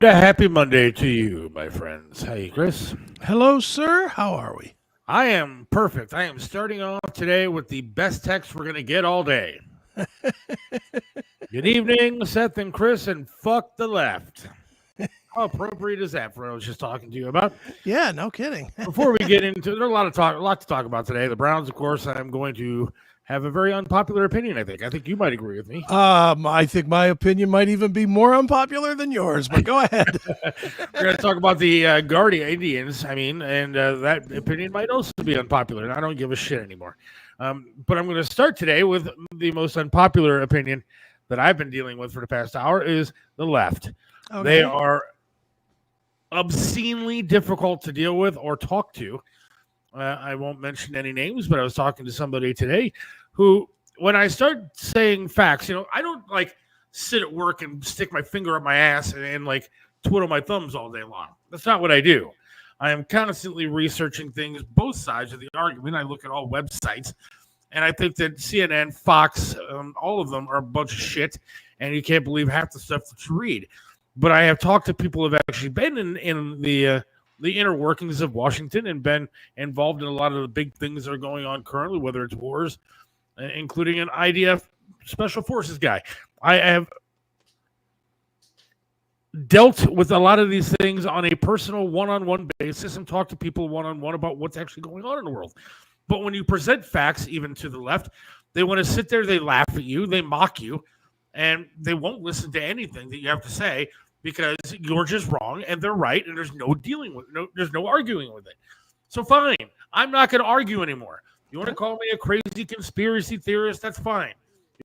A happy Monday to you, my friends. Hey, Chris. Hello, sir. How are we? I am perfect. I am starting off today with the best text we're going to get all day. Good evening, Seth and Chris, and fuck the left. How appropriate is that for what I was just talking to you about? Yeah, no kidding. Before we get into there's a lot to talk about today. The Browns, of course, I'm going to have a very unpopular opinion, I think. I think you might agree with me. I think my opinion might even be more unpopular than yours, but go ahead. We're going to talk about the Guardia Indians, and that opinion might also be unpopular, and I don't give a shit anymore. But I'm going to start today with the most unpopular opinion that I've been dealing with for the past hour is the left. Okay. They are obscenely difficult to deal with or talk to. I won't mention any names, but I was talking to somebody today who, when I start saying facts, I don't like sit at work and stick my finger up my ass and like twiddle my thumbs all day long. That's not what I do. I am constantly researching things, both sides of the argument. I look at all websites, and I think that CNN, Fox, all of them are a bunch of shit, and you can't believe half the stuff that you read. But I have talked to people who have actually been in the inner workings of Washington and been involved in a lot of the big things that are going on currently, whether it's wars, including an IDF Special Forces guy. I have dealt with a lot of these things on a personal one-on-one basis and talked to people one-on-one about what's actually going on in the world. But when you present facts, even to the left, they want to sit there, they laugh at you, they mock you, and they won't listen to anything that you have to say because you're just wrong and they're right, and there's no dealing with there's no arguing with it. So fine, I'm not going to argue anymore. You want to call me a crazy conspiracy theorist? That's fine.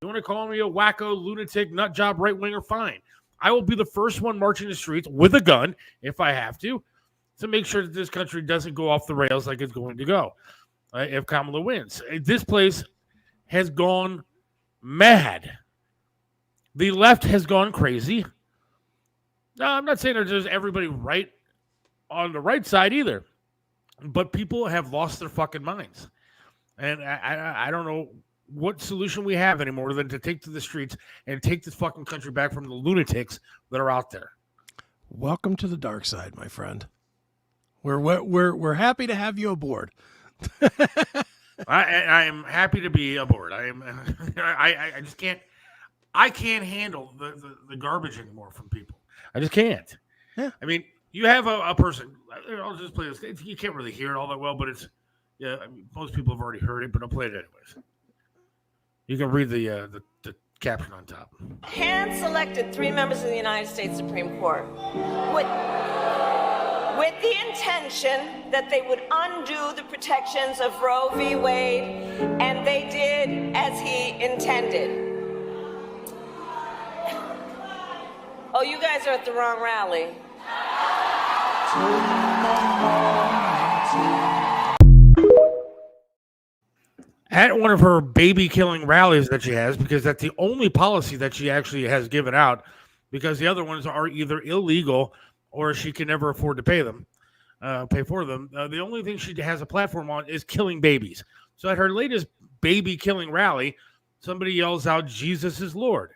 You want to call me a wacko, lunatic, nut job, right winger? Fine. I will be the first one marching the streets with a gun, if I have to make sure that this country doesn't go off the rails like it's going to go if Kamala wins. This place has gone mad. The left has gone crazy. No, I'm not saying there's everybody right on the right side either, but people have lost their fucking minds. And I don't know what solution we have anymore than to take to the streets and take this fucking country back from the lunatics that are out there. Welcome to the dark side, my friend. We're happy to have you aboard. I am happy to be aboard. I just can't. I can't handle the garbage anymore from people. I just can't. Yeah. I mean, you have a person. I'll just play this. You can't really hear it all that well, but it's most people have already heard it, but I'll play it anyways. You can read the caption on top. Hand-selected 3 members of the United States Supreme Court with the intention that they would undo the protections of Roe v. Wade, and they did as he intended. Oh, you guys are at the wrong rally. At one of her baby-killing rallies that she has, because that's the only policy that she actually has given out, because the other ones are either illegal or she can never afford to pay for them. The only thing she has a platform on is killing babies. So at her latest baby-killing rally, somebody yells out, "Jesus is Lord."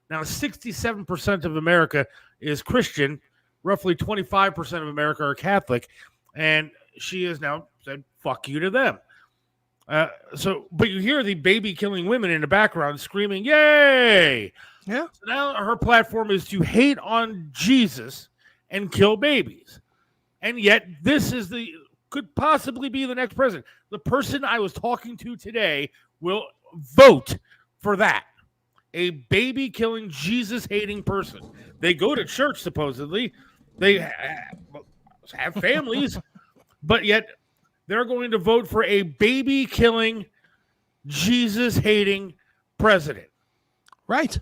Now, 67% of America is Christian. Roughly 25% of America are Catholic. And she has now said, fuck you to them. But you hear the baby-killing women in the background screaming, yay! Yeah. So now her platform is to hate on Jesus and kill babies. And yet this is could possibly be the next president. The person I was talking to today will vote for that. A baby-killing, Jesus-hating person. They go to church, supposedly. They have families, but yet they're going to vote for a baby-killing, Jesus-hating president. Right.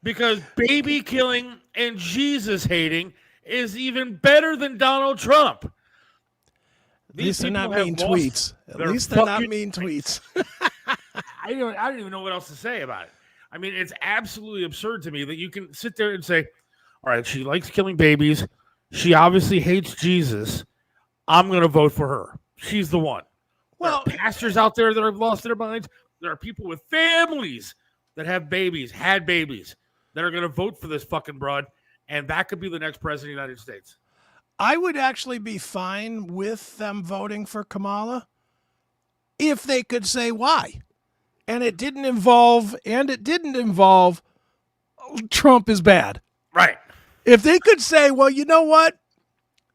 Because baby-killing and Jesus-hating is even better than Donald Trump. At least they're not mean tweets. At least they're not mean tweets. I don't even know what else to say about it. I mean, it's absolutely absurd to me that you can sit there and say, all right, she likes killing babies. She obviously hates Jesus. I'm going to vote for her. She's the one. Well, there are pastors out there that have lost their minds. There are people with families that have babies, had babies, that are going to vote for this fucking broad. and that could be the next president of the United States. I would actually be fine with them voting for Kamala if they could say why. And it didn't involve Trump is bad. Right. If they could say, well, you know what?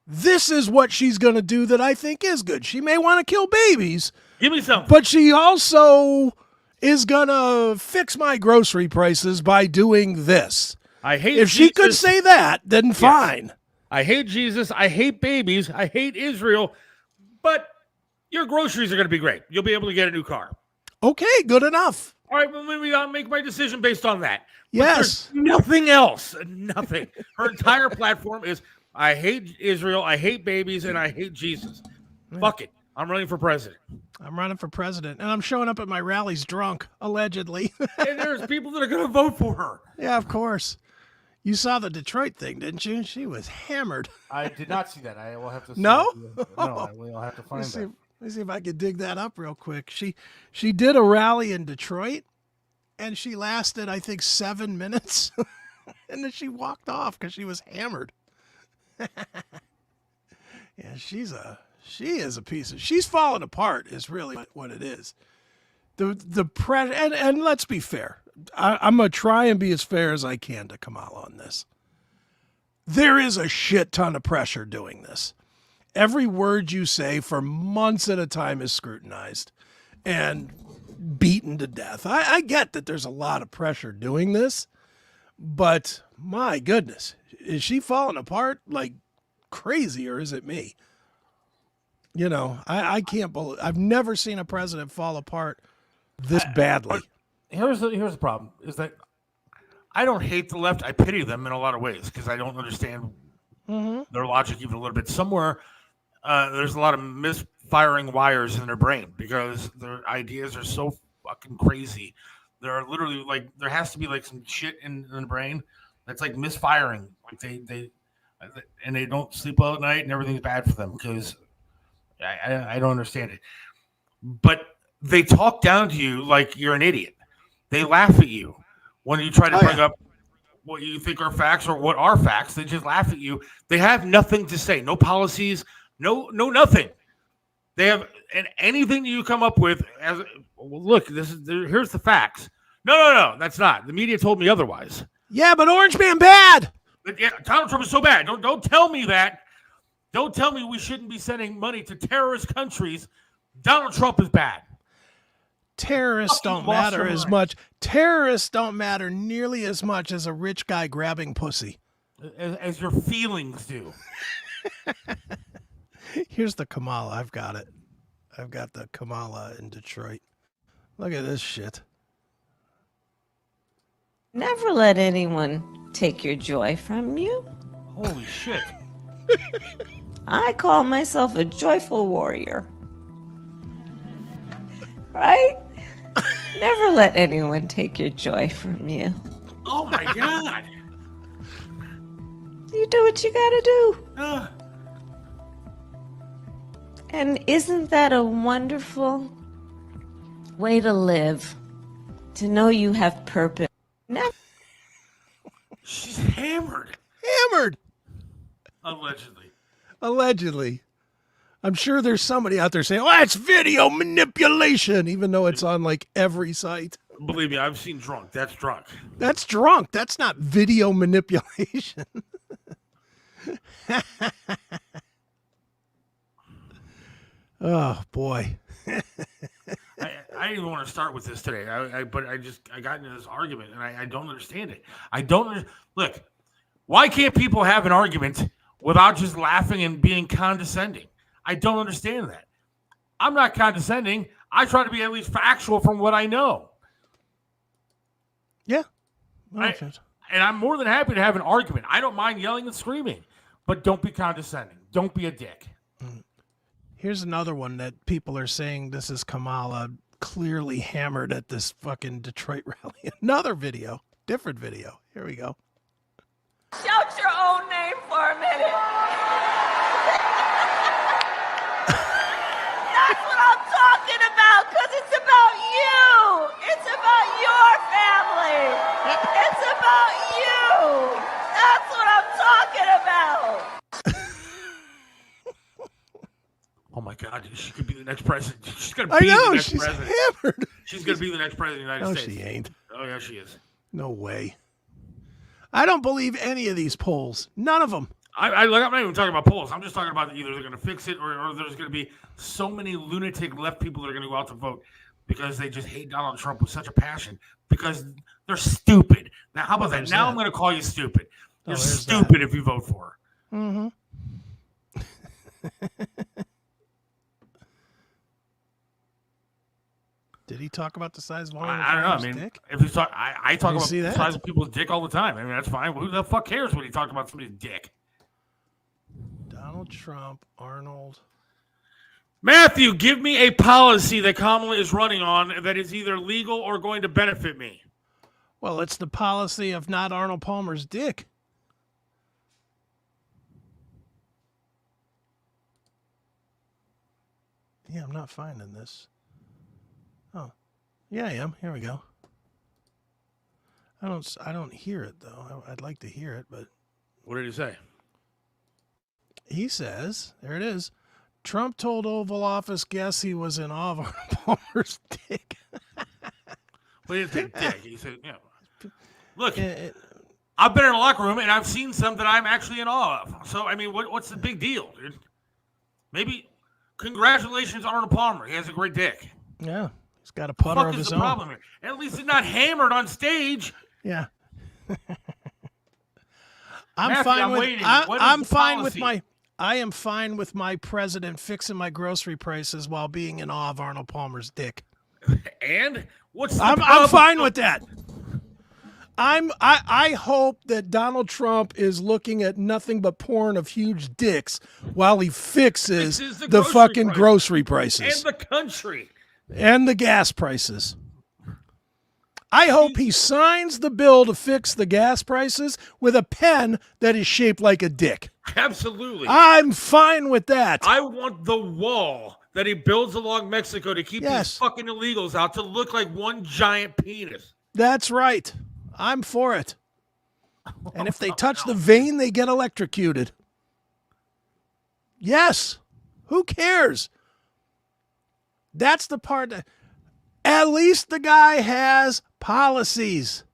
This is what she's going to do that I think is good. She may want to kill babies. Give me some. But she also is going to fix my grocery prices by doing this. I hate If Jesus. she could say that, then fine. I hate Jesus. I hate babies. I hate Israel. But your groceries are going to be great. You'll be able to get a new car. Okay, good enough. All right, well, maybe I'll make my decision based on that. But Yes. there's nothing else. Nothing. Her entire platform is I hate Israel, I hate babies, and I hate Jesus. Fuck it. I'm running for president. I'm running for president, and I'm showing up at my rallies drunk, allegedly. And there's people that are going to vote for her. Yeah, of course. You saw the Detroit thing, didn't you? She was hammered. I did not see that. I will have to. No? No, I will have to find Let that. me see if I could dig that up real quick. She did a rally in Detroit, and she lasted, I think, 7 minutes, and then she walked off because she was hammered. Yeah, she is a piece of. She's falling apart. Is really what it is. The pressure, and let's be fair. I'm gonna try and be as fair as I can to Kamala on this. There is a shit ton of pressure doing this. Every word you say for months at a time is scrutinized and beaten to death. I get that there's a lot of pressure doing this, but my goodness, is she falling apart like crazy, or is it me? You know, I can't believe I've never seen a president fall apart this badly. Here's the problem: is that I don't hate the left. I pity them in a lot of ways because I don't understand their logic even a little bit. Somewhere there's a lot of misfiring wires in their brain because their ideas are so fucking crazy. There are literally like there has to be like some shit in the brain that's like misfiring. Like they don't sleep well at night and everything's bad for them because I don't understand it. But they talk down to you like you're an idiot. They laugh at you when you try to bring up what you think are facts or what are facts. They just laugh at you. They have nothing to say. No policies. No, nothing. They have and anything you come up with as look. Here's the facts. No. That's not. The media told me otherwise. Yeah, but Orange Man bad. But yeah, Donald Trump is so bad. Don't tell me that. Don't tell me we shouldn't be sending money to terrorist countries. Donald Trump is bad. Terrorists don't matter as much. Terrorists don't matter nearly as much as a rich guy grabbing pussy. As your feelings do. Here's the Kamala. I've got it. I've got the Kamala in Detroit. Look at this shit. Never let anyone take your joy from you. Holy shit. I call myself a joyful warrior. Right? Never let anyone take your joy from you. Oh my God. You do what you gotta do. And isn't that a wonderful way to live? To know you have purpose. Never. She's hammered. Hammered. Allegedly. I'm sure there's somebody out there saying, "Oh, that's video manipulation," even though it's on like every site. Believe me, I've seen drunk. That's drunk. That's drunk. That's not video manipulation. Oh boy. I didn't even want to start with this today. But I got into this argument and I don't understand it. Look, why can't people have an argument without just laughing and being condescending? I don't understand that. I'm not condescending. I try to be at least factual from what I know. Yeah. And I'm more than happy to have an argument. I don't mind yelling and screaming, but don't be condescending. Don't be a dick. Here's another one that people are saying this is Kamala clearly hammered at this fucking Detroit rally. Another video, different video. Here we go. Shout your own name for a minute. That's what I'm talking about, because it's about you. It's about your family. It's about you. That's what I'm about? Oh my God, she could be the next president. She's gonna I be the know, next she's president. hammered. She's gonna be the next president of the United No, States. she ain't. Oh yeah, she is. No way. I don't believe any of these polls. None of them. I'm not even talking about polls. I'm just talking about either they're going to fix it or there's going to be so many lunatic left people that are going to go out to vote because they just hate Donald Trump with such a passion because they're stupid. Now, how about that? Now I'm going to call you stupid. You're stupid if you vote for her. Mm-hmm. Did he talk about the size of I don't know. I mean, dick? if he's talk, I talk about the that? size of people's dick all the time. I mean, that's fine. Who the fuck cares when he talked about somebody's dick? Donald Trump, Arnold. Matthew, give me a policy that Kamala is running on that is either legal or going to benefit me. Well, it's the policy of not Arnold Palmer's dick. Yeah, I'm not finding this. Oh, yeah, I am. Here we go. I don't hear it though. I'd like to hear it, but What did he say? he says, there it is. Trump told Oval Office guests he was in awe of Arnold Palmer's dick. Well, he didn't say dick. He said, yeah. Look, I've been in a locker room and I've seen some that I'm actually in awe of. So, I mean, what's the big deal, dude? Maybe congratulations, Arnold Palmer. He has a great dick. Yeah, he's got a putter of his own. Problem here? At least he's not hammered on stage. Yeah. Matthew, fine I'm with waiting. I'm fine with I am fine with my president fixing my grocery prices while being in awe of Arnold Palmer's dick. And what's the I'm fine with that. I hope that Donald Trump is looking at nothing but porn of huge dicks while he fixes the fucking grocery prices and the country and the gas prices. I hope he signs the bill to fix the gas prices with a pen that is shaped like a dick. Absolutely. I'm fine with that. I want the wall that he builds along Mexico to keep these fucking illegals out to look like one giant penis. That's right. I'm for it. And if they touch the vein, they get electrocuted. Yes. Who cares? That's the part that at least the guy has policies.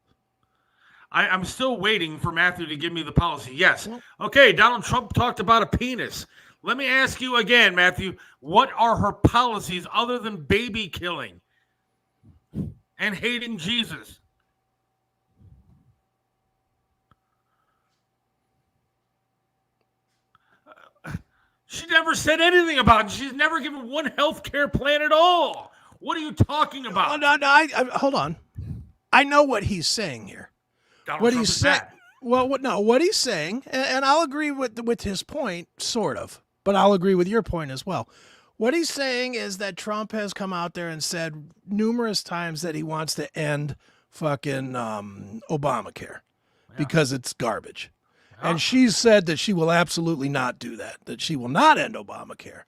I'm still waiting for Matthew to give me the policy. Yes. Okay, Donald Trump talked about a penis. Let me ask you again, Matthew, what are her policies other than baby killing and hating Jesus? She never said anything about it. She's never given one health care plan at all. What are you talking about? Hold on. I know what he's saying here. Donald Trump is bad. What he's saying, and I'll agree with his point, sort of, but I'll agree with your point as well. What he's saying is that Trump has come out there and said numerous times that he wants to end fucking Obamacare because it's garbage. And she's said that she will absolutely not do that she will not end Obamacare.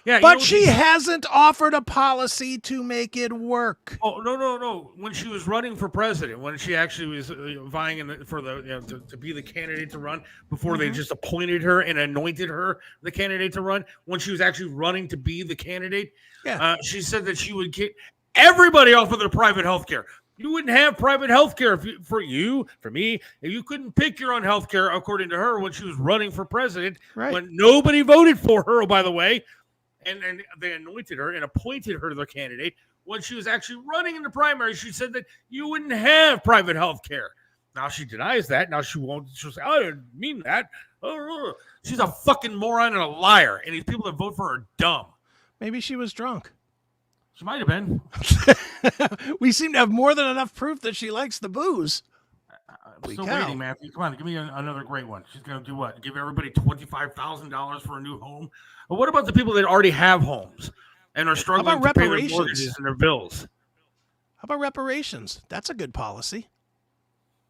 Yeah, but she hasn't offered a policy to make it work. Oh, no. When she was running for president, when she actually was vying to be the candidate to run, before they just appointed her and anointed her the candidate to run, when she was actually running to be the candidate, she said that she would get everybody off of their private health care. You wouldn't have private health care for me, if you couldn't pick your own health care, according to her, when she was running for president, when nobody voted for her, by the way. And they anointed her and appointed her their candidate. When she was actually running in the primary, she said that you wouldn't have private health care. Now she denies that. Now she won't. She'll say, I didn't mean that. She's a fucking moron and a liar. And these people that vote for her are dumb. Maybe she was drunk. She might have been. We seem to have more than enough proof that she likes the booze. I'm still waiting, Matthew. Come on, give me another great one. She's going to do what? Give everybody $25,000 for a new home? But what about the people that already have homes and are struggling to pay their mortgages and their bills? How about reparations? That's a good policy.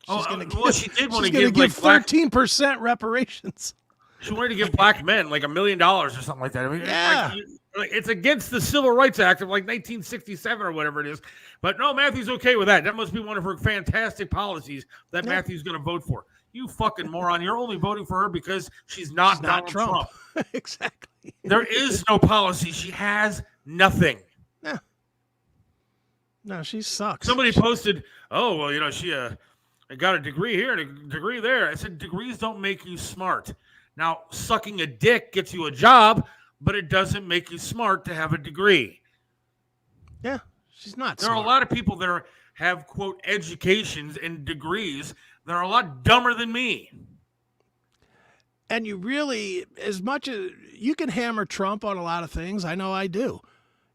She did want to give give 13% reparations. She wanted to give black men like $1 million or something like that. I mean, it's against the Civil Rights Act of like 1967 or whatever it is. But no, Matthew's okay with that. That must be one of her fantastic policies that Matthew's going to vote for. You fucking moron. You're only voting for her because she's not Donald Trump. Exactly. There is no policy. She has nothing. Yeah. No, she sucks. Somebody posted, oh, well, she got a degree here and a degree there. I said, degrees don't make you smart. Now, sucking a dick gets you a job, but it doesn't make you smart to have a degree. Yeah, she's not There smart. are a lot of people that have, quote, educations and degrees that are a lot dumber than me. And you really, as much as you can hammer Trump on a lot of things, I know I do.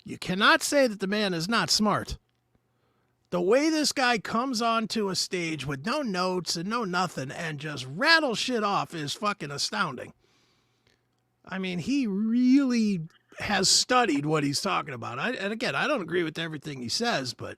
You cannot say that the man is not smart. The way this guy comes onto a stage with no notes and no nothing and just rattles shit off is fucking astounding. I mean, he really has studied what he's talking about. And again, I don't agree with everything he says, but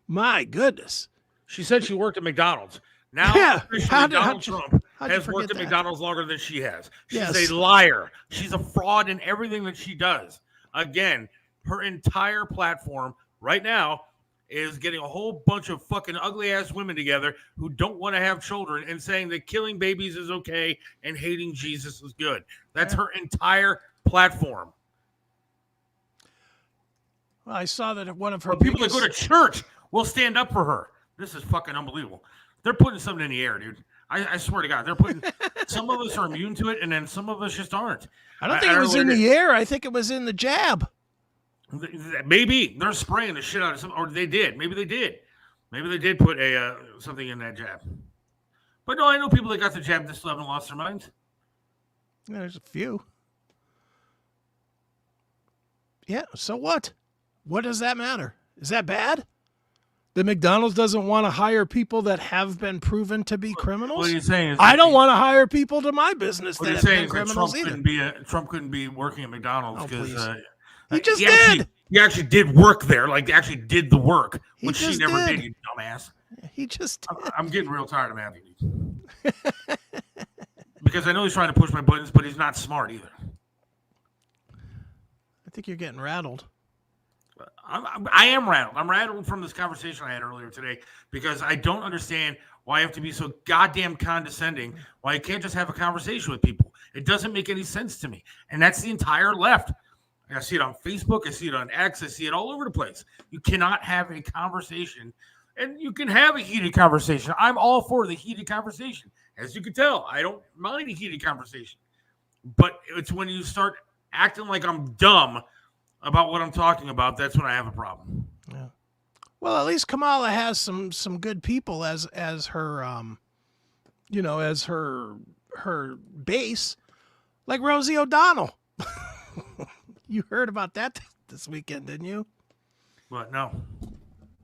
my goodness. She said she worked at McDonald's. Now, Yeah. Donald Trump has worked at McDonald's longer than she has. She's a liar. She's a fraud in everything that she does. Again, her entire platform right now is getting a whole bunch of fucking ugly-ass women together who don't want to have children and saying that killing babies is okay and hating Jesus is good. That's her entire platform. Well, I saw that one of her People that go to church will stand up for her. This is fucking unbelievable. They're putting something in the air, dude. I swear to God, they're putting. Some of us are immune to it, and then some of us just aren't. I don't think it was in the air. I think it was in the jab. Maybe they're spraying the shit out of some, or they did. Maybe they did. Maybe they did put something in that jab. But no, I know people that got the jab that still haven't lost their minds. Yeah, there's a few. Yeah. So what? What does that matter? Is that bad? The McDonald's doesn't want to hire people that have been proven to be criminals? What you're saying is I don't want to hire people to my business that have been criminals Trump couldn't be working at McDonald's because he just did. He actually did work there, like actually did the work, which she never did. You dumbass. He just did. I'm getting real tired of Matthew. Because I know he's trying to push my buttons, but he's not smart either. I think you're getting rattled. I am rattled. I'm rattled from this conversation I had earlier today because I don't understand why I have to be so goddamn condescending, why I can't just have a conversation with people. It doesn't make any sense to me. And that's the entire left. I see it on Facebook. I see it on X. I see it all over the place. You cannot have a conversation, and you can have a heated conversation. I'm all for the heated conversation. As you can tell, I don't mind a heated conversation. But it's when you start acting like I'm dumb about what I'm talking about, that's when I have a problem. Yeah. Well, at least Kamala has some good people as her as her base, like Rosie O'Donnell. You heard about that this weekend, didn't you? What? No.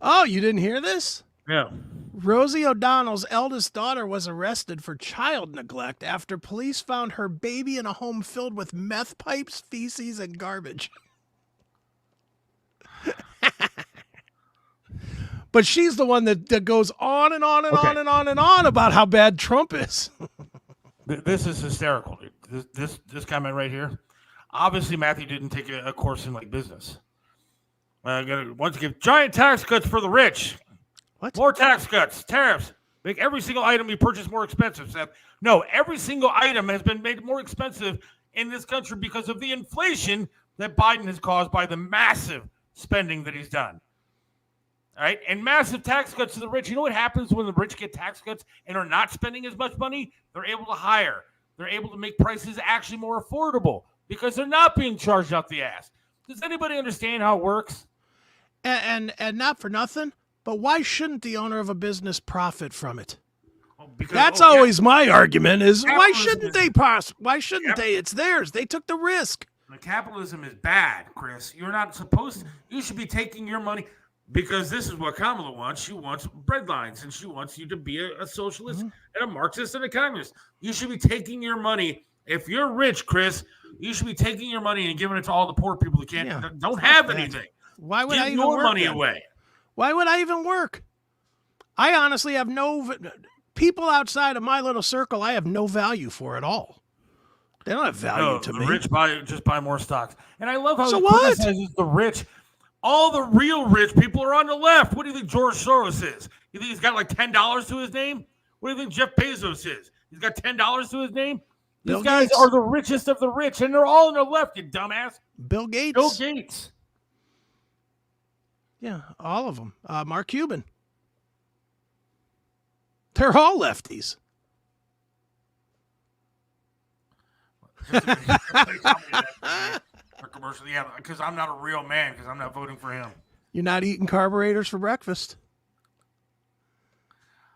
Oh, you didn't hear this? Yeah. Rosie O'Donnell's eldest daughter was arrested for child neglect after police found her baby in a home filled with meth pipes, feces, and garbage. But she's the one that goes on and on and on and on and on about how bad Trump is. This is hysterical, dude. This comment right here. Obviously, Matthew didn't take a course in business. Want to give giant tax cuts for the rich. What? More tax cuts, tariffs. Make every single item you purchase more expensive, Seth. No, every single item has been made more expensive in this country because of the inflation that Biden has caused by the massive spending that he's done. All right, and massive tax cuts to the rich. You know what happens when the rich get tax cuts and are not spending as much money? They're able to hire. They're able to make prices actually more affordable because they're not being charged out the ass. Does anybody understand how it works? And not for nothing, but why shouldn't the owner of a business profit from it? That's always my argument is why shouldn't they? Why shouldn't they? It's theirs. They took the risk. The capitalism is bad, Chris. You're not supposed to. You should be taking your money. Because this is what Kamala wants. She wants breadlines, and she wants you to be a socialist and a Marxist and a communist. You should be taking your money. If you're rich, Chris, you should be taking your money and giving it to all the poor people who don't have anything. Why would Give I even your work money then? away? Why would I even work? I honestly have no people outside of my little circle. I have no value for at all. They don't have value to the me. rich just buy more stocks, and I love how So he what? criticizes the rich. All the real rich people are on the left. What do you think George Soros is? You think he's got like $10 to his name? What do you think Jeff Bezos is? He's got $10 to his name? Bill These guys Gates. are the richest of the rich, and they're all on the left, you dumbass. Bill Gates. Bill Gates. Yeah, all of them. Mark Cuban. They're all lefties. Commercial, yeah, because I'm not a real man, because I'm not voting for him. You're not eating carburetors for breakfast.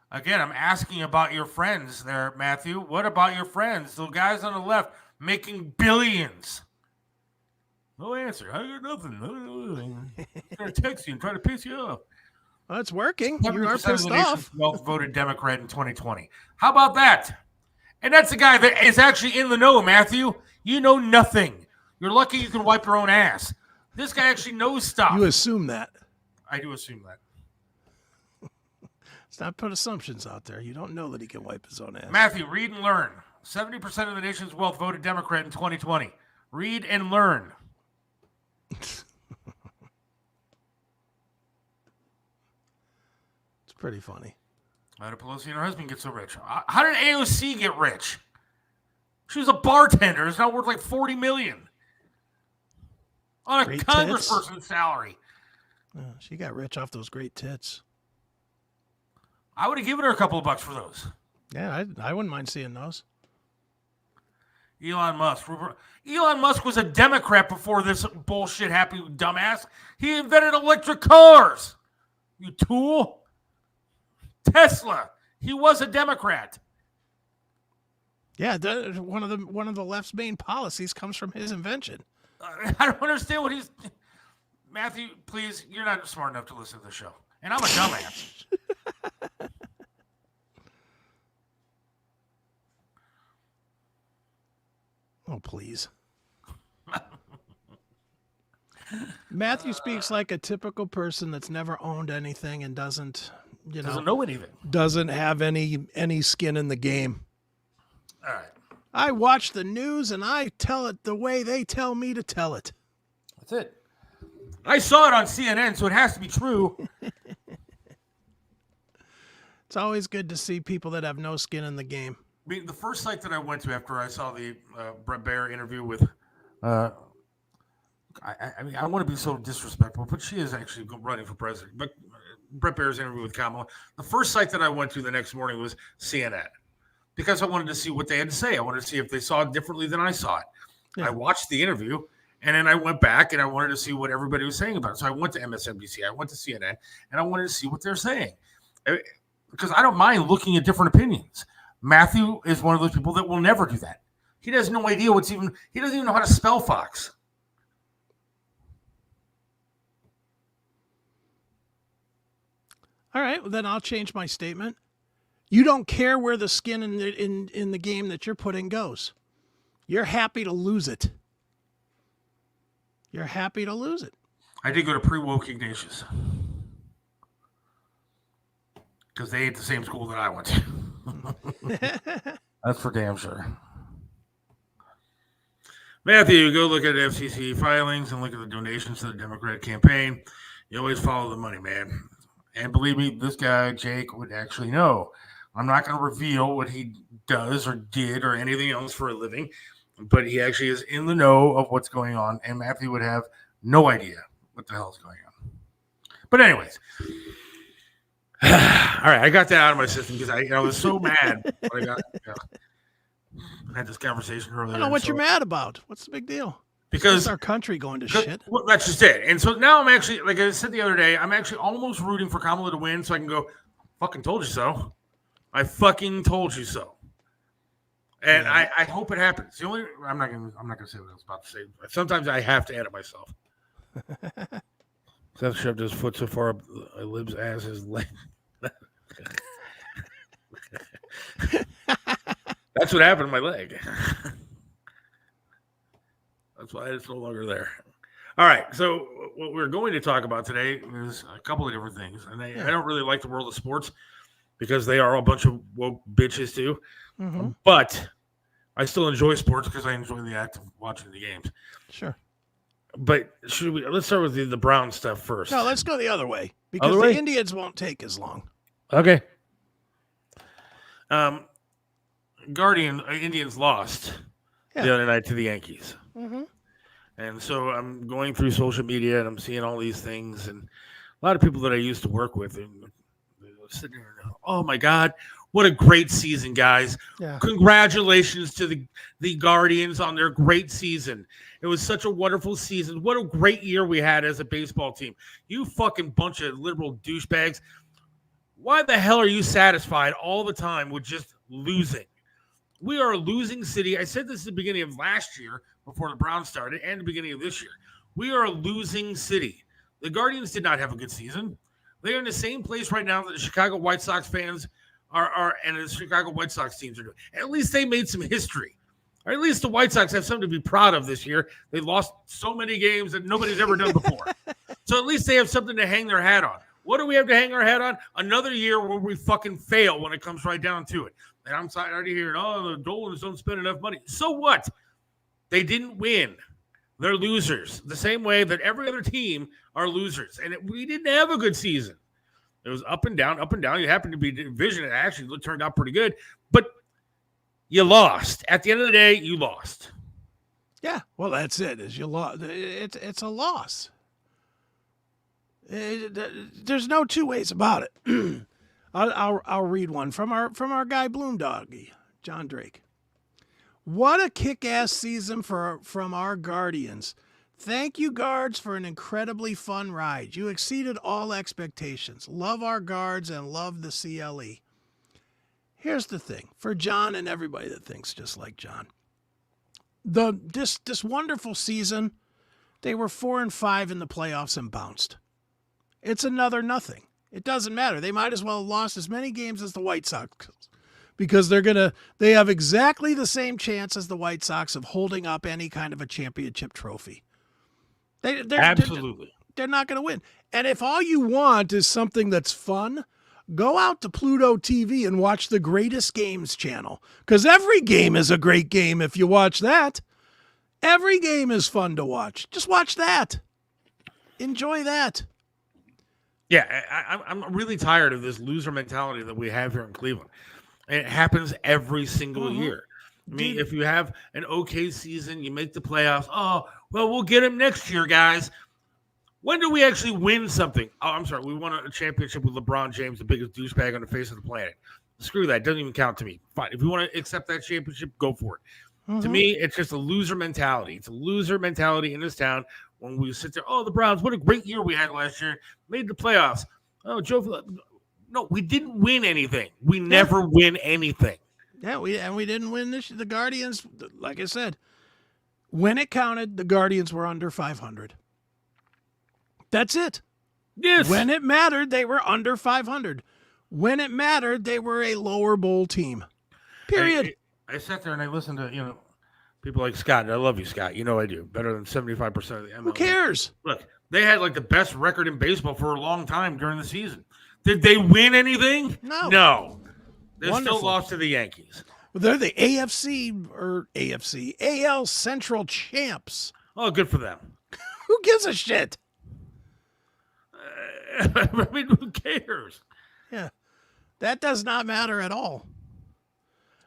Again, I'm asking about your friends there, Matthew. What about your friends? The guys on the left making billions. No answer. I got nothing. I'm going to text you and try to piss you off. Well, it's working. You are 70% of pissed the nation's off. wealth voted Democrat in 2020. How about that? And that's the guy that is actually in the know, Matthew. You know nothing. You're lucky you can wipe your own ass. This guy actually knows stuff. You assume that. I do assume that. Let's not put assumptions out there. You don't know that he can wipe his own ass. Matthew, read and learn. 70% of the nation's wealth voted Democrat in 2020. Read and learn. It's pretty funny. How did Pelosi and her husband get so rich? How did AOC get rich? She was a bartender. It's now worth like $40 million on a Great congressperson's salary. She got rich off those great tits. I would have given her a couple of bucks for those. Yeah, I wouldn't mind seeing those. Elon Musk. Elon Musk was a Democrat before this bullshit happened, you dumbass. He invented electric cars. You tool. Tesla. He was a Democrat. Yeah, one of the left's main policies comes from his invention. I don't understand what he's... Matthew, please, you're not smart enough to listen to the show. And I'm a dumbass. Oh, please. Matthew speaks like a typical person that's never owned anything and doesn't know anything. Doesn't have any skin in the game. All right. I watch the news and I tell it the way they tell me to tell it. That's it. I saw it on CNN, so it has to be true. It's always good to see people that have no skin in the game. I mean, the first site that I went to after I saw the Brett Baer interview with, I mean, I want to be so disrespectful, but she is actually running for president. But Brett Baer's interview with Kamala, the first site that I went to the next morning was CNN, because I wanted to see what they had to say. I wanted to see if they saw it differently than I saw it. Yeah. I watched the interview, and then I went back and I wanted to see what everybody was saying about it. So I went to MSNBC, I went to CNN, and I wanted to see what they're saying, because I don't mind looking at different opinions. Matthew is one of those people that will never do that. He has no idea he doesn't even know how to spell Fox. All right, well, then I'll change my statement. You don't care where the skin in the game that you're putting goes. You're happy to lose it. You're happy to lose it. I did go to pre-woke Ignatius because they ain't the same school that I went to. That's for damn sure. Matthew, go look at FCC filings and look at the donations to the Democrat campaign. You always follow the money, man. And believe me, this guy, Jake, would actually know. I'm not going to reveal what he does or did or anything else for a living, but he actually is in the know of what's going on, and Matthew would have no idea what the hell is going on. But anyways, all right, I got that out of my system because I was so mad when I had this conversation earlier. I don't know what you're mad about. What's the big deal? Because it's our country going to shit. Well, that's just it. And so now I'm actually, like I said the other day, I'm actually almost rooting for Kamala to win so I can go, fucking told you so. I fucking told you so. And yeah. I hope it happens. I'm not gonna say what I was about to say. Sometimes I have to edit myself. Seth shoved his foot so far up Lib's ass his leg. That's what happened to my leg. That's why it's no longer there. All right. So what we're going to talk about today is a couple of different things. And I don't really like the world of sports because they are a bunch of woke bitches too. Mm-hmm. But I still enjoy sports because I enjoy the act of watching the games. Sure. But let's start with the Brown stuff first. No, let's go the other way because the Indians won't take as long. Okay. Indians lost the other night to the Yankees. Mm-hmm. And so I'm going through social media and I'm seeing all these things, and a lot of people that I used to work with, and they're sitting there, oh my God, what a great season, guys. Yeah. Congratulations to the Guardians on their great season. It was such a wonderful season. What a great year we had as a baseball team. You fucking bunch of liberal douchebags. Why the hell are you satisfied all the time with just losing? We are a losing city. I said this at the beginning of last year before the Browns started and the beginning of this year. We are a losing city. The Guardians did not have a good season. They are in the same place right now that the Chicago White Sox fans are and the Chicago White Sox teams are doing. At least they made some history. Or at least the White Sox have something to be proud of this year. They lost so many games that nobody's ever done before. So at least they have something to hang their hat on. What do we have to hang our hat on? Another year where we fucking fail when it comes right down to it. And I'm tired of hearing, oh, the Dolans don't spend enough money. So what? They didn't win. They're losers. The same way that every other team are losers. And we didn't have a good season. It was up and down, up and down. You happened to be division. It actually turned out pretty good. But you lost. At the end of the day, you lost. Yeah, well, that's it. Is you lost? It's a loss. There's no two ways about it. I'll read one from our guy Bloomdoggy, John Drake. What a kick-ass season from our Guardians. Thank you, Guards, for an incredibly fun ride. You exceeded all expectations. Love our Guards and love the CLE. Here's the thing, for John and everybody that thinks just like John. This wonderful season, they were 4-5 in the playoffs and bounced. It's another nothing. It doesn't matter. They might as well have lost as many games as the White Sox because they have exactly the same chance as the White Sox of holding up any kind of a championship trophy. Absolutely. They're not going to win. And if all you want is something that's fun, go out to Pluto TV and watch the Greatest Games channel, because every game is a great game if you watch that. Every game is fun to watch. Just watch that. Enjoy that. Yeah, I'm really tired of this loser mentality that we have here in Cleveland. And it happens every single year. I mean, if you have an okay season, you make the playoffs. Oh, well, we'll get him next year, guys. When do we actually win something? Oh, I'm sorry. We won a championship with LeBron James, the biggest douchebag on the face of the planet. Screw that. It doesn't even count to me. Fine. If you want to accept that championship, go for it. To me, it's just a loser mentality. It's a loser mentality in this town when we sit there. Oh, the Browns, what a great year we had last year. Made the playoffs. Oh, Joe. No, we didn't win anything. We never win anything. Yeah, we didn't win this. The Guardians, like I said, when it counted, the Guardians were under 500. That's it. Yes. When it mattered, they were under 500. When it mattered, they were a lower bowl team. Period. I sat there and I listened to, people like Scott. And I love you, Scott. You know I do. Better than 75% of the MLB. Who cares? Look, they had like the best record in baseball for a long time during the season. Did they win anything? No. They still lost to the Yankees. Well, they're the AL Central champs. Oh, good for them. Who gives a shit? I mean, who cares? Yeah. That does not matter at all.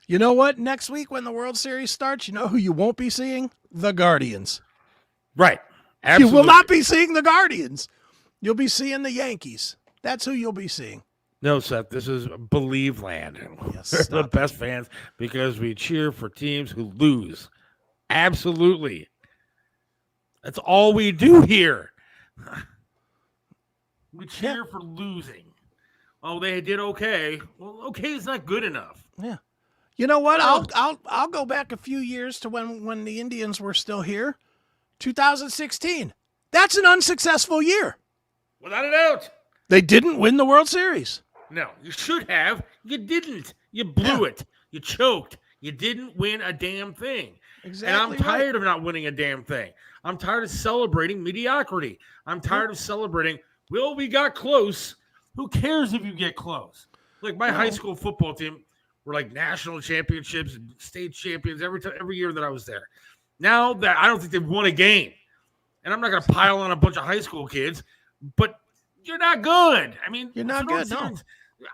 You know what? Next week when the World Series starts, you know who you won't be seeing? The Guardians. Right. Absolutely. You will not be seeing the Guardians. You'll be seeing the Yankees. That's who you'll be seeing. No, Seth, this is Believe Land. Yes, We're the best fans because we cheer for teams who lose. Absolutely. That's all we do here. We cheer for losing. Oh, they did okay. Well, okay is not good enough. Yeah. You know what? I'll go back a few years to when the Indians were still here. 2016. That's an unsuccessful year. Without a doubt. They didn't win the World Series. No, you should have. You didn't. You blew it. You choked. You didn't win a damn thing. Exactly. And I'm tired of not winning a damn thing. I'm tired of celebrating mediocrity. I'm tired of celebrating, well, we got close. Who cares if you get close? Like my high school football team were like national championships and state champions every year that I was there. Now that I don't think they've won a game. And I'm not going to pile on a bunch of high school kids, but you're not good. I mean, you're not good. No.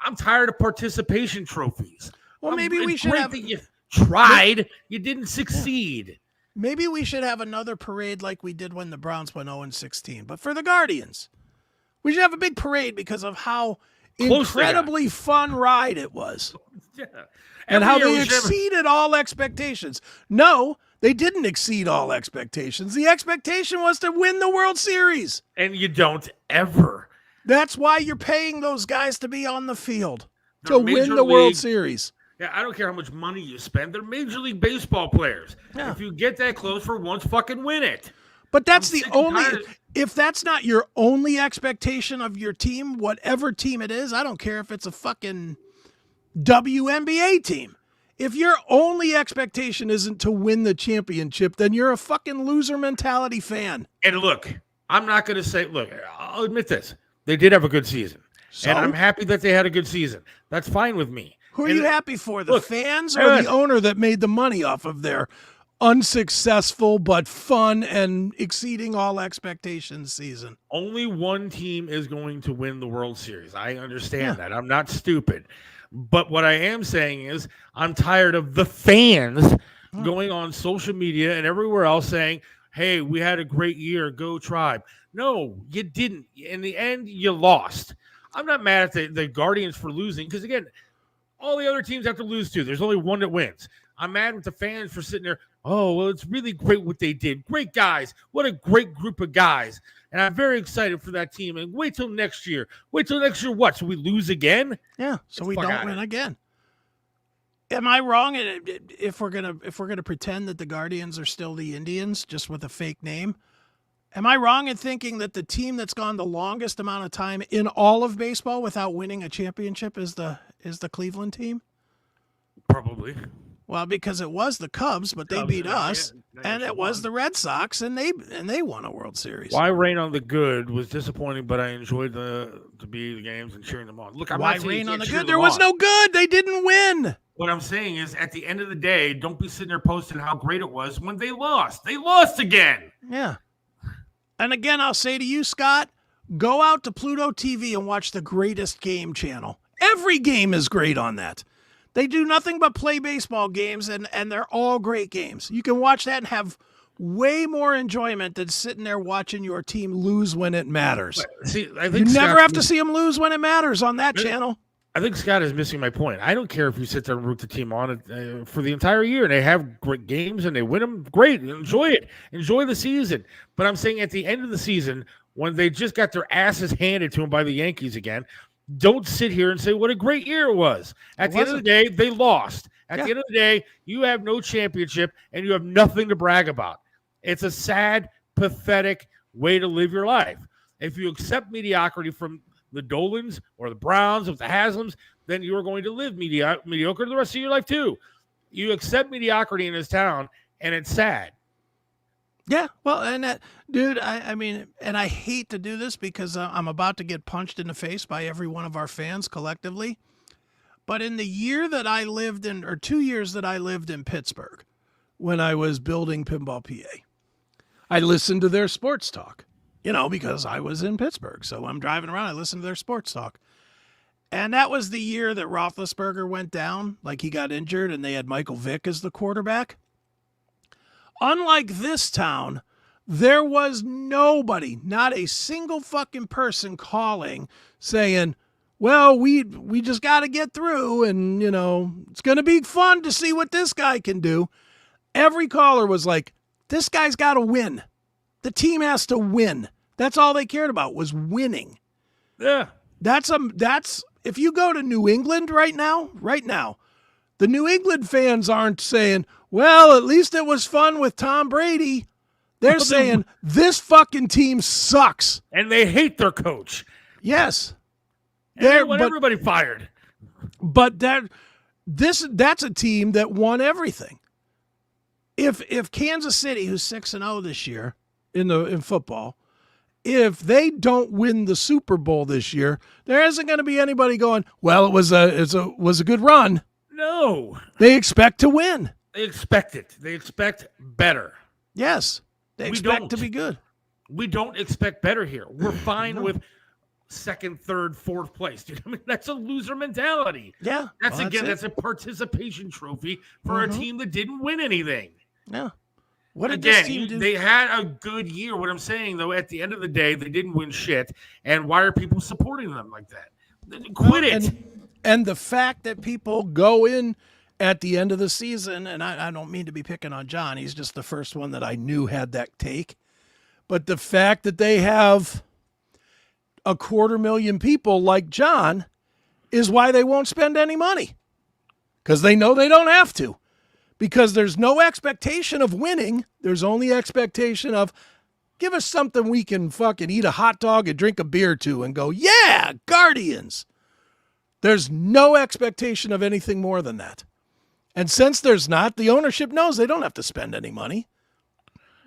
I'm tired of participation trophies. Well, maybe we It's should great have. that you tried. You didn't succeed. Maybe we should have another parade like we did when the Browns went 0-16. But for the Guardians, we should have a big parade because of how Close they got. incredibly fun ride it was. Yeah. And Every how year they we should have- exceeded all expectations. No, they didn't exceed all expectations. The expectation was to win the World Series. And you don't ever. That's why you're paying those guys to be on the field, They're to win Major the World League- Series. Yeah, I don't care how much money you spend. They're Major League Baseball players. Yeah. If you get that close for once, fucking win it. But that's I'm the sick and only, tired. if that's not your only expectation of your team, whatever team it is, I don't care if it's a fucking WNBA team. If your only expectation isn't to win the championship, then you're a fucking loser mentality fan. And look, I'm not going to say, look, I'll admit this. They did have a good season. So? And I'm happy that they had a good season. That's fine with me. Who are And you happy for, the look, fans or Ed. the owner that made the money off of their unsuccessful but fun and exceeding all expectations season? Only one team is going to win the World Series. I understand that. I'm not stupid. But what I am saying is I'm tired of the fans going on social media and everywhere else saying, hey, we had a great year. Go Tribe. No, you didn't. In the end, you lost. I'm not mad at the Guardians for losing because, again, all the other teams have to lose too. There's only one that wins. I'm mad with the fans for sitting there. Oh, well, it's really great what they did. Great guys. What a great group of guys. And I'm very excited for that team. And wait till next year. Wait till next year what? So we lose again? Yeah, so Get we the fuck don't outta win here. again. Am I wrong if we're gonna pretend that the Guardians are still the Indians just with a fake name? Am I wrong in thinking that the team that's gone the longest amount of time in all of baseball without winning a championship is the Cleveland team? Probably. Well, because it was the Cubs, but they Cubs, beat yeah, us, yeah, and they it was won. the Red Sox, and they won a World Series. Why rain on the good was disappointing, but I enjoyed to be the games and cheering them on. Look, I'm Why not saying you rain on can't the cheer good? them There was on. no good. They didn't win. What I'm saying is, at the end of the day, don't be sitting there posting how great it was when they lost. They lost again. Yeah. And again, I'll say to you, Scott, go out to Pluto TV and watch the Greatest Game channel. Every game is great on that. They do nothing but play baseball games, and they're all great games. You can watch that and have way more enjoyment than sitting there watching your team lose when it matters. See, I You think never Scott- have to see them lose when it matters on that channel. I think Scott is missing my point. I don't care if you sit there and root the team on it for the entire year and they have great games and they win them. Great. Enjoy it. Enjoy the season. But I'm saying at the end of the season, when they just got their asses handed to them by the Yankees again, don't sit here and say what a great year it was. At the end of the day, they lost. At the end of the day, you have no championship and you have nothing to brag about. It's a sad, pathetic way to live your life. If you accept mediocrity from the Dolans or the Browns or the Haslams, then you are going to live mediocre the rest of your life too. You accept mediocrity in this town, and it's sad. Yeah, well, and that, dude, I mean, and I hate to do this because I'm about to get punched in the face by every one of our fans collectively. But in the year that I lived in, or 2 years that I lived in Pittsburgh, when I was building Pinball PA, I listened to their sports talk, because I was in Pittsburgh. So I'm driving around, I listened to their sports talk. And that was the year that Roethlisberger went down, like he got injured, and they had Michael Vick as the quarterback. Unlike this town, there was nobody, not a single fucking person calling saying, well, we just got to get through and, it's going to be fun to see what this guy can do. Every caller was like, this guy's got to win. The team has to win. That's all they cared about was winning. Yeah. That's if you go to New England right now, the New England fans aren't saying, well, at least it was fun with Tom Brady. They're saying this fucking team sucks. And they hate their coach. Yes. And they want everybody fired. But that's a team that won everything. If Kansas City, who's 6-0 this year in football, if they don't win the Super Bowl this year, there isn't going to be anybody going, well, it was a good run. No. They expect to win. They expect it. They expect better. Yes. They We expect don't. to be good. We don't expect better here. We're fine with second, third, fourth place. Dude, I mean, that's a loser mentality. Yeah. That's a participation trophy for a team that didn't win anything. Yeah. What did this team Again, do? they had a good year. What I'm saying, though, at the end of the day, they didn't win shit. And why are people supporting them like that? Quit it. And the fact that people go in at the end of the season, and I don't mean to be picking on John. He's just the first one that I knew had that take. But the fact that they have 250,000 people like John is why they won't spend any money. Because they know they don't have to. Because there's no expectation of winning. There's only expectation of give us something we can fucking eat a hot dog and drink a beer to and go, yeah, Guardians. There's no expectation of anything more than that. And since there's not, the ownership knows they don't have to spend any money.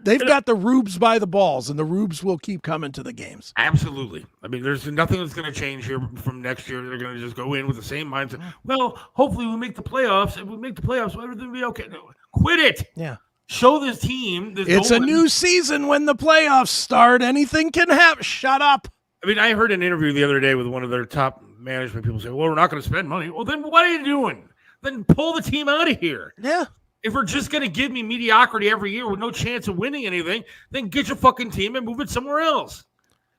They've got the rubes by the balls, and the rubes will keep coming to the games. Absolutely. I mean, there's nothing that's going to change here from next year. They're going to just go in with the same mindset. Well, hopefully we make the playoffs. If we make the playoffs, everything will be okay. No, quit it. Yeah. Show this team. It's a new season when the playoffs start. Anything can happen. Shut up. I mean, I heard an interview the other day with one of their top management people say, well, we're not going to spend money. Well, then what are you doing? Then pull the team out of here. Yeah. If we're just going to give me mediocrity every year with no chance of winning anything, then get your fucking team and move it somewhere else.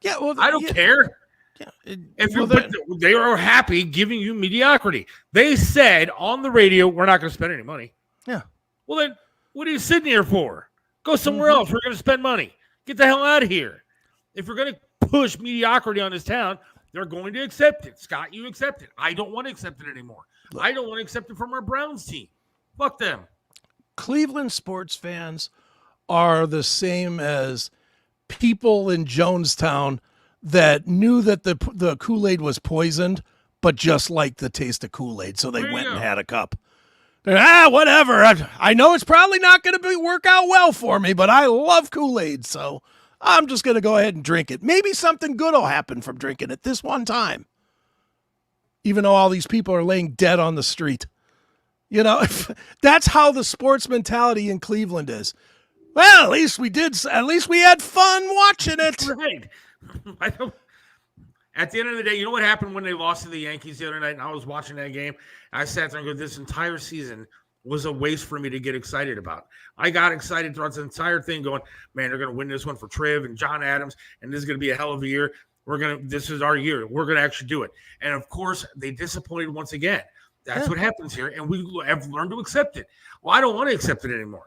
Yeah, well, I don't care. Yeah, They are happy giving you mediocrity. They said on the radio, we're not going to spend any money. Yeah. Well, then what are you sitting here for? Go somewhere else. We're going to spend money. Get the hell out of here. If we're going to push mediocrity on this town, they're going to accept it. Scott, you accept it. I don't want to accept it anymore. I don't want to accept it from our Browns team. Fuck them. Cleveland sports fans are the same as people in Jonestown that knew that the Kool-Aid was poisoned, but just liked the taste of Kool-Aid, so they went and had a cup. Whatever. I know it's probably not going to work out well for me, but I love Kool-Aid, so I'm just going to go ahead and drink it. Maybe something good will happen from drinking it this one time, even though all these people are laying dead on the street. You know, that's how the sports mentality in Cleveland is. Well, at least we had fun watching it. Right. At the end of the day, you know what happened when they lost to the Yankees the other night, and I was watching that game? I sat there and go, this entire season was a waste for me to get excited about. I got excited throughout the entire thing going, man, they're going to win this one for Triv and John Adams, and this is going to be a hell of a year. This is our year. We're going to actually do it. And, of course, they disappointed once again. That's what happens here, and we have learned to accept it. Well, I don't want to accept it anymore.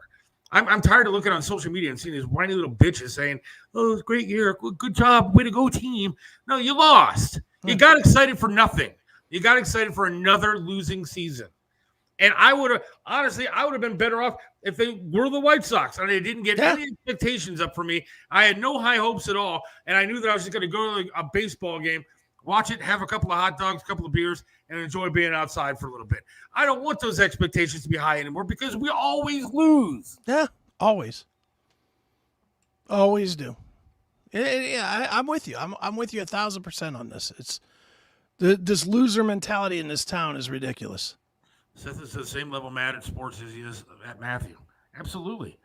I'm tired of looking on social media and seeing these whiny little bitches saying, oh, it's a great year. Good job. Way to go, team. No, you lost. You got excited for nothing. You got excited for another losing season. And I would have been better off if they were the White Sox and they didn't get any expectations up for me. I had no high hopes at all, and I knew that I was just going to go to a baseball game, watch it, have a couple of hot dogs, a couple of beers, and enjoy being outside for a little bit. I don't want those expectations to be high anymore because we always lose. Yeah, always. Always do. Yeah, I'm with you. I'm with you 1,000% on this. It's this loser mentality in this town is ridiculous. Seth is the same level mad at sports as he is at Matthew. Absolutely.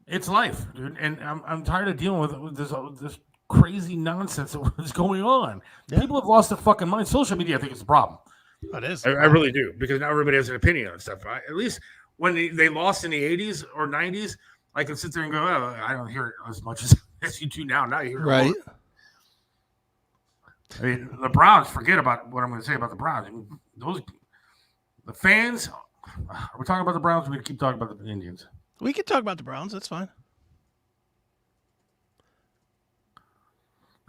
It's life, dude. And I'm tired of dealing with this crazy nonsense that was going on. Yeah. People have lost their fucking mind. Social media, I think, is the problem. It is. I really do, because now everybody has an opinion on stuff. At least when they lost in the 80s or 90s, I could sit there and go, oh, I don't hear it as much as you do now. Now you hear it right. More. I mean, the Browns, forget about what I'm going to say about the Browns. I mean, the fans, are we talking about the Browns or are we going to keep talking about the Indians? We can talk about the Browns. That's fine.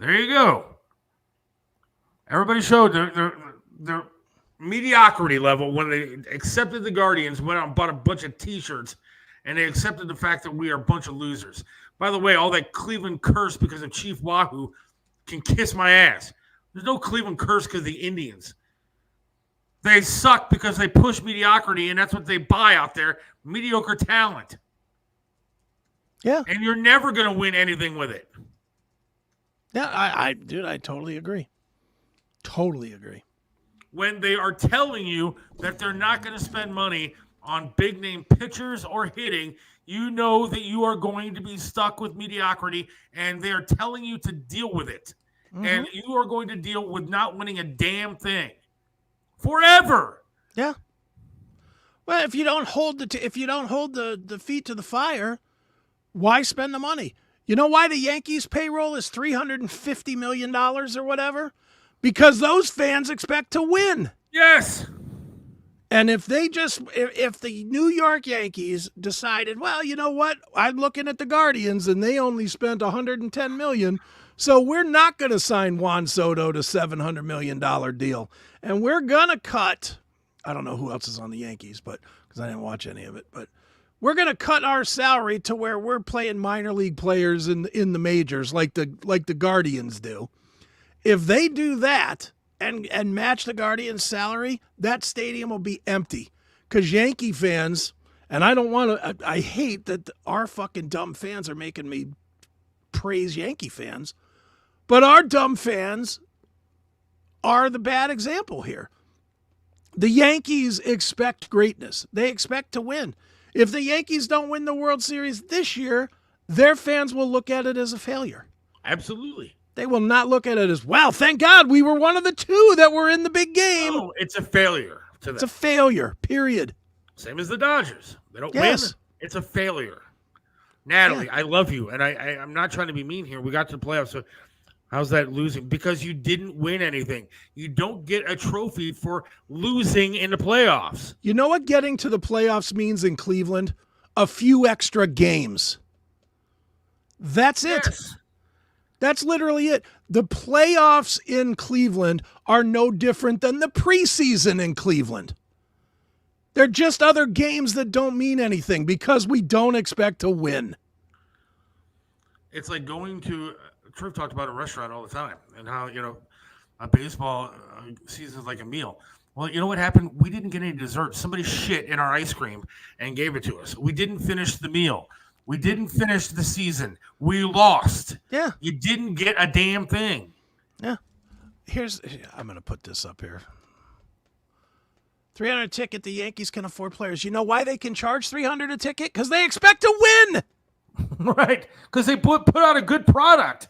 There you go. Everybody showed their mediocrity level when they accepted the Guardians, went out and bought a bunch of T-shirts, and they accepted the fact that we are a bunch of losers. By the way, all that Cleveland curse because of Chief Wahoo can kiss my ass. There's no Cleveland curse because of the Indians. They suck because they push mediocrity, and that's what they buy out there, mediocre talent. Yeah. And you're never going to win anything with it. Yeah, I totally agree. Totally agree. When they are telling you that they're not going to spend money on big-name pitchers or hitting, you know that you are going to be stuck with mediocrity, and they are telling you to deal with it. and you are going to deal with not winning a damn thing forever. Yeah. Well, if you don't hold the feet to the fire, why spend the money? You know why the Yankees payroll is $350 million or whatever? Because those fans expect to win. Yes. And if the New York Yankees decided, well, you know what? I'm looking at the Guardians and they only spent $110 million, so we're not going to sign Juan Soto to $700 million deal. And we're going to cut, I don't know who else is on the Yankees, but because I didn't watch any of it, but we're going to cut our salary to where we're playing minor league players in the majors like the Guardians do. If they do that, and match the Guardians' salary, that stadium will be empty. Because Yankee fans, and I hate that our fucking dumb fans are making me praise Yankee fans, but our dumb fans are the bad example here. The Yankees expect greatness. They expect to win. If the Yankees don't win the World Series this year, their fans will look at it as a failure. Absolutely. They will not look at it as, wow, thank God we were one of the two that were in the big game. No, it's a failure to them. It's a failure, period. Same as the Dodgers. They don't Yes. win. It's a failure. Natalie, I love you. And I'm not trying to be mean here. We got to the playoffs. So how's that losing? Because you didn't win anything. You don't get a trophy for losing in the playoffs. You know what getting to the playoffs means in Cleveland? A few extra games. That's it. Yes. That's literally it. The playoffs in Cleveland are no different than the preseason in Cleveland. They're just other games that don't mean anything because we don't expect to win. It's like going to, Triv talked about a restaurant all the time and how, a baseball season is like a meal. Well, you know what happened? We didn't get any dessert. Somebody shit in our ice cream and gave it to us. We didn't finish the meal. We didn't finish the season. We lost. Yeah. You didn't get a damn thing. Yeah. I'm going to put this up here. $300 a ticket, the Yankees can afford players. You know why they can charge $300 a ticket? Because they expect to win. Right. Because they put out a good product.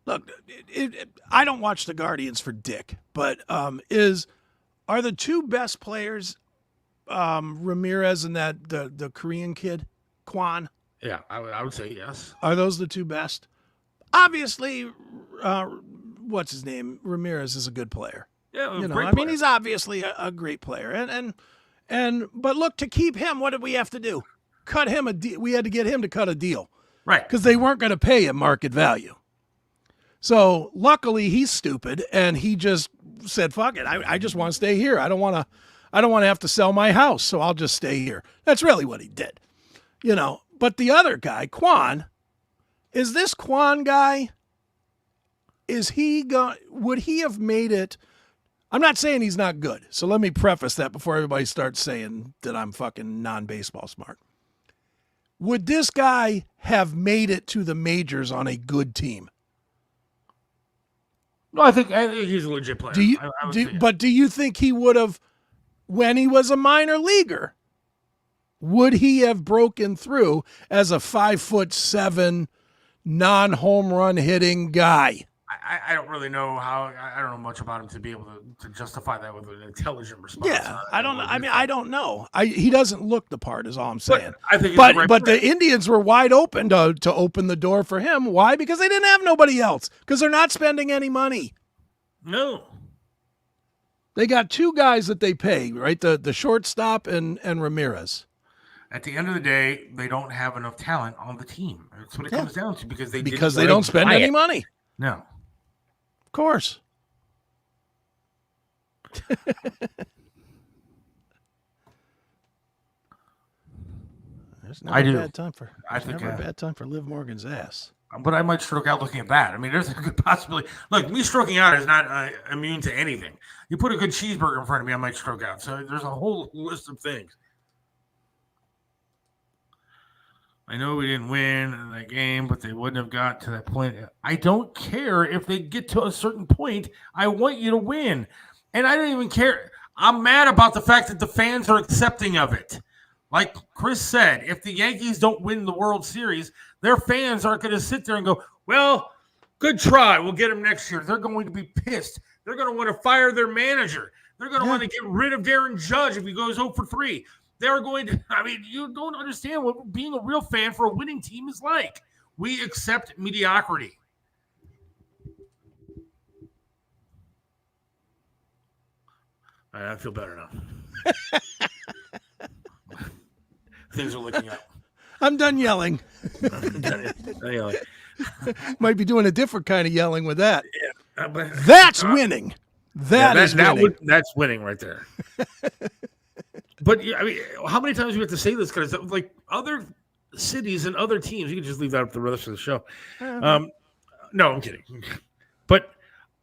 Look, I don't watch the Guardians for dick, but are the two best players Ramirez and the Korean kid, Kwan? Yeah, I would say yes. Are those the two best? Obviously, what's his name? Ramirez is a good player. Yeah, he's obviously a great player. But look, to keep him, what did we have to do? Cut him a deal. We had to get him to cut a deal. Right. Because they weren't going to pay him market value. So luckily he's stupid and he just said, fuck it. I just want to stay here. I don't want to have to sell my house, so I'll just stay here. That's really what he did. But the other guy, Kwan, is this Kwan guy, would he have made it? I'm not saying he's not good. So let me preface that before everybody starts saying that I'm fucking non-baseball smart. Would this guy have made it to the majors on a good team? No, I think he's a legit player. Do you think he would have, when he was a minor leaguer, would he have broken through as a 5'7", non-home run hitting guy? I don't really know how. I don't know much about him to be able to justify that with an intelligent response. Yeah, I don't know. I mean, I don't know. He doesn't look the part, is all I'm saying. But I think but the Indians were wide open to open the door for him. Why? Because they didn't have nobody else. Because they're not spending any money. No. They got two guys that they pay, right? The shortstop and Ramirez. At the end of the day, they don't have enough talent on the team. That's what it comes down to because they don't spend any money. No. Of course. There's never a bad time for Liv Morgan's ass. But I might stroke out looking at that. I mean, there's a good possibility. Look, me stroking out is not immune to anything. You put a good cheeseburger in front of me, I might stroke out. So there's a whole list of things. I know we didn't win that game, but they wouldn't have got to that point. I don't care if they get to a certain point. I want you to win. And I don't even care. I'm mad about the fact that the fans are accepting of it. Like Chris said, if the Yankees don't win the World Series, their fans aren't going to sit there and go, well, good try. We'll get them next year. They're going to be pissed. They're going to want to fire their manager. They're going to want to get rid of Darren Judge if he goes 0 for 3. They're going to, you don't understand what being a real fan for a winning team is like. We accept mediocrity. All right, I feel better now. Things are looking up. I'm done yelling. Might be doing a different kind of yelling with that. Yeah, that's winning. That's winning. That's winning right there. But how many times do we have to say this? Because like other cities and other teams, you can just leave that up the rest of the show. No, I'm kidding. But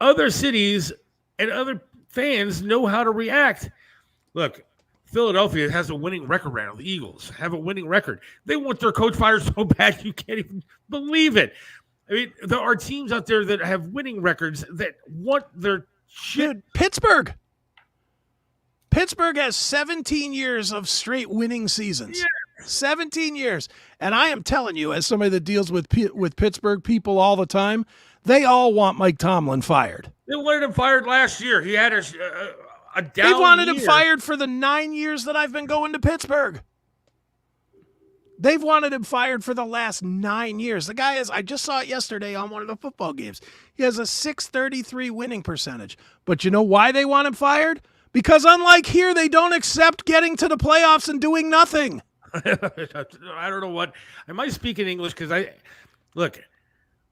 other cities and other fans know how to react. Look, Philadelphia has a winning record right now. The Eagles have a winning record. They want their coach fired so bad you can't even believe it. There are teams out there that have winning records that want their shit. Dude, Pittsburgh. Pittsburgh has 17 years of straight winning seasons. Yeah. 17 years. And I am telling you, as somebody that deals with Pittsburgh people all the time, they all want Mike Tomlin fired. They wanted him fired last year. He had a down They wanted year. him fired for the 9 years that I've been going to Pittsburgh. They've wanted him fired for the last 9 years. The guy I just saw it yesterday on one of the football games. He has a .633 winning percentage. But you know why they want him fired? Because unlike here, they don't accept getting to the playoffs and doing nothing. I don't know what. I might speak in English because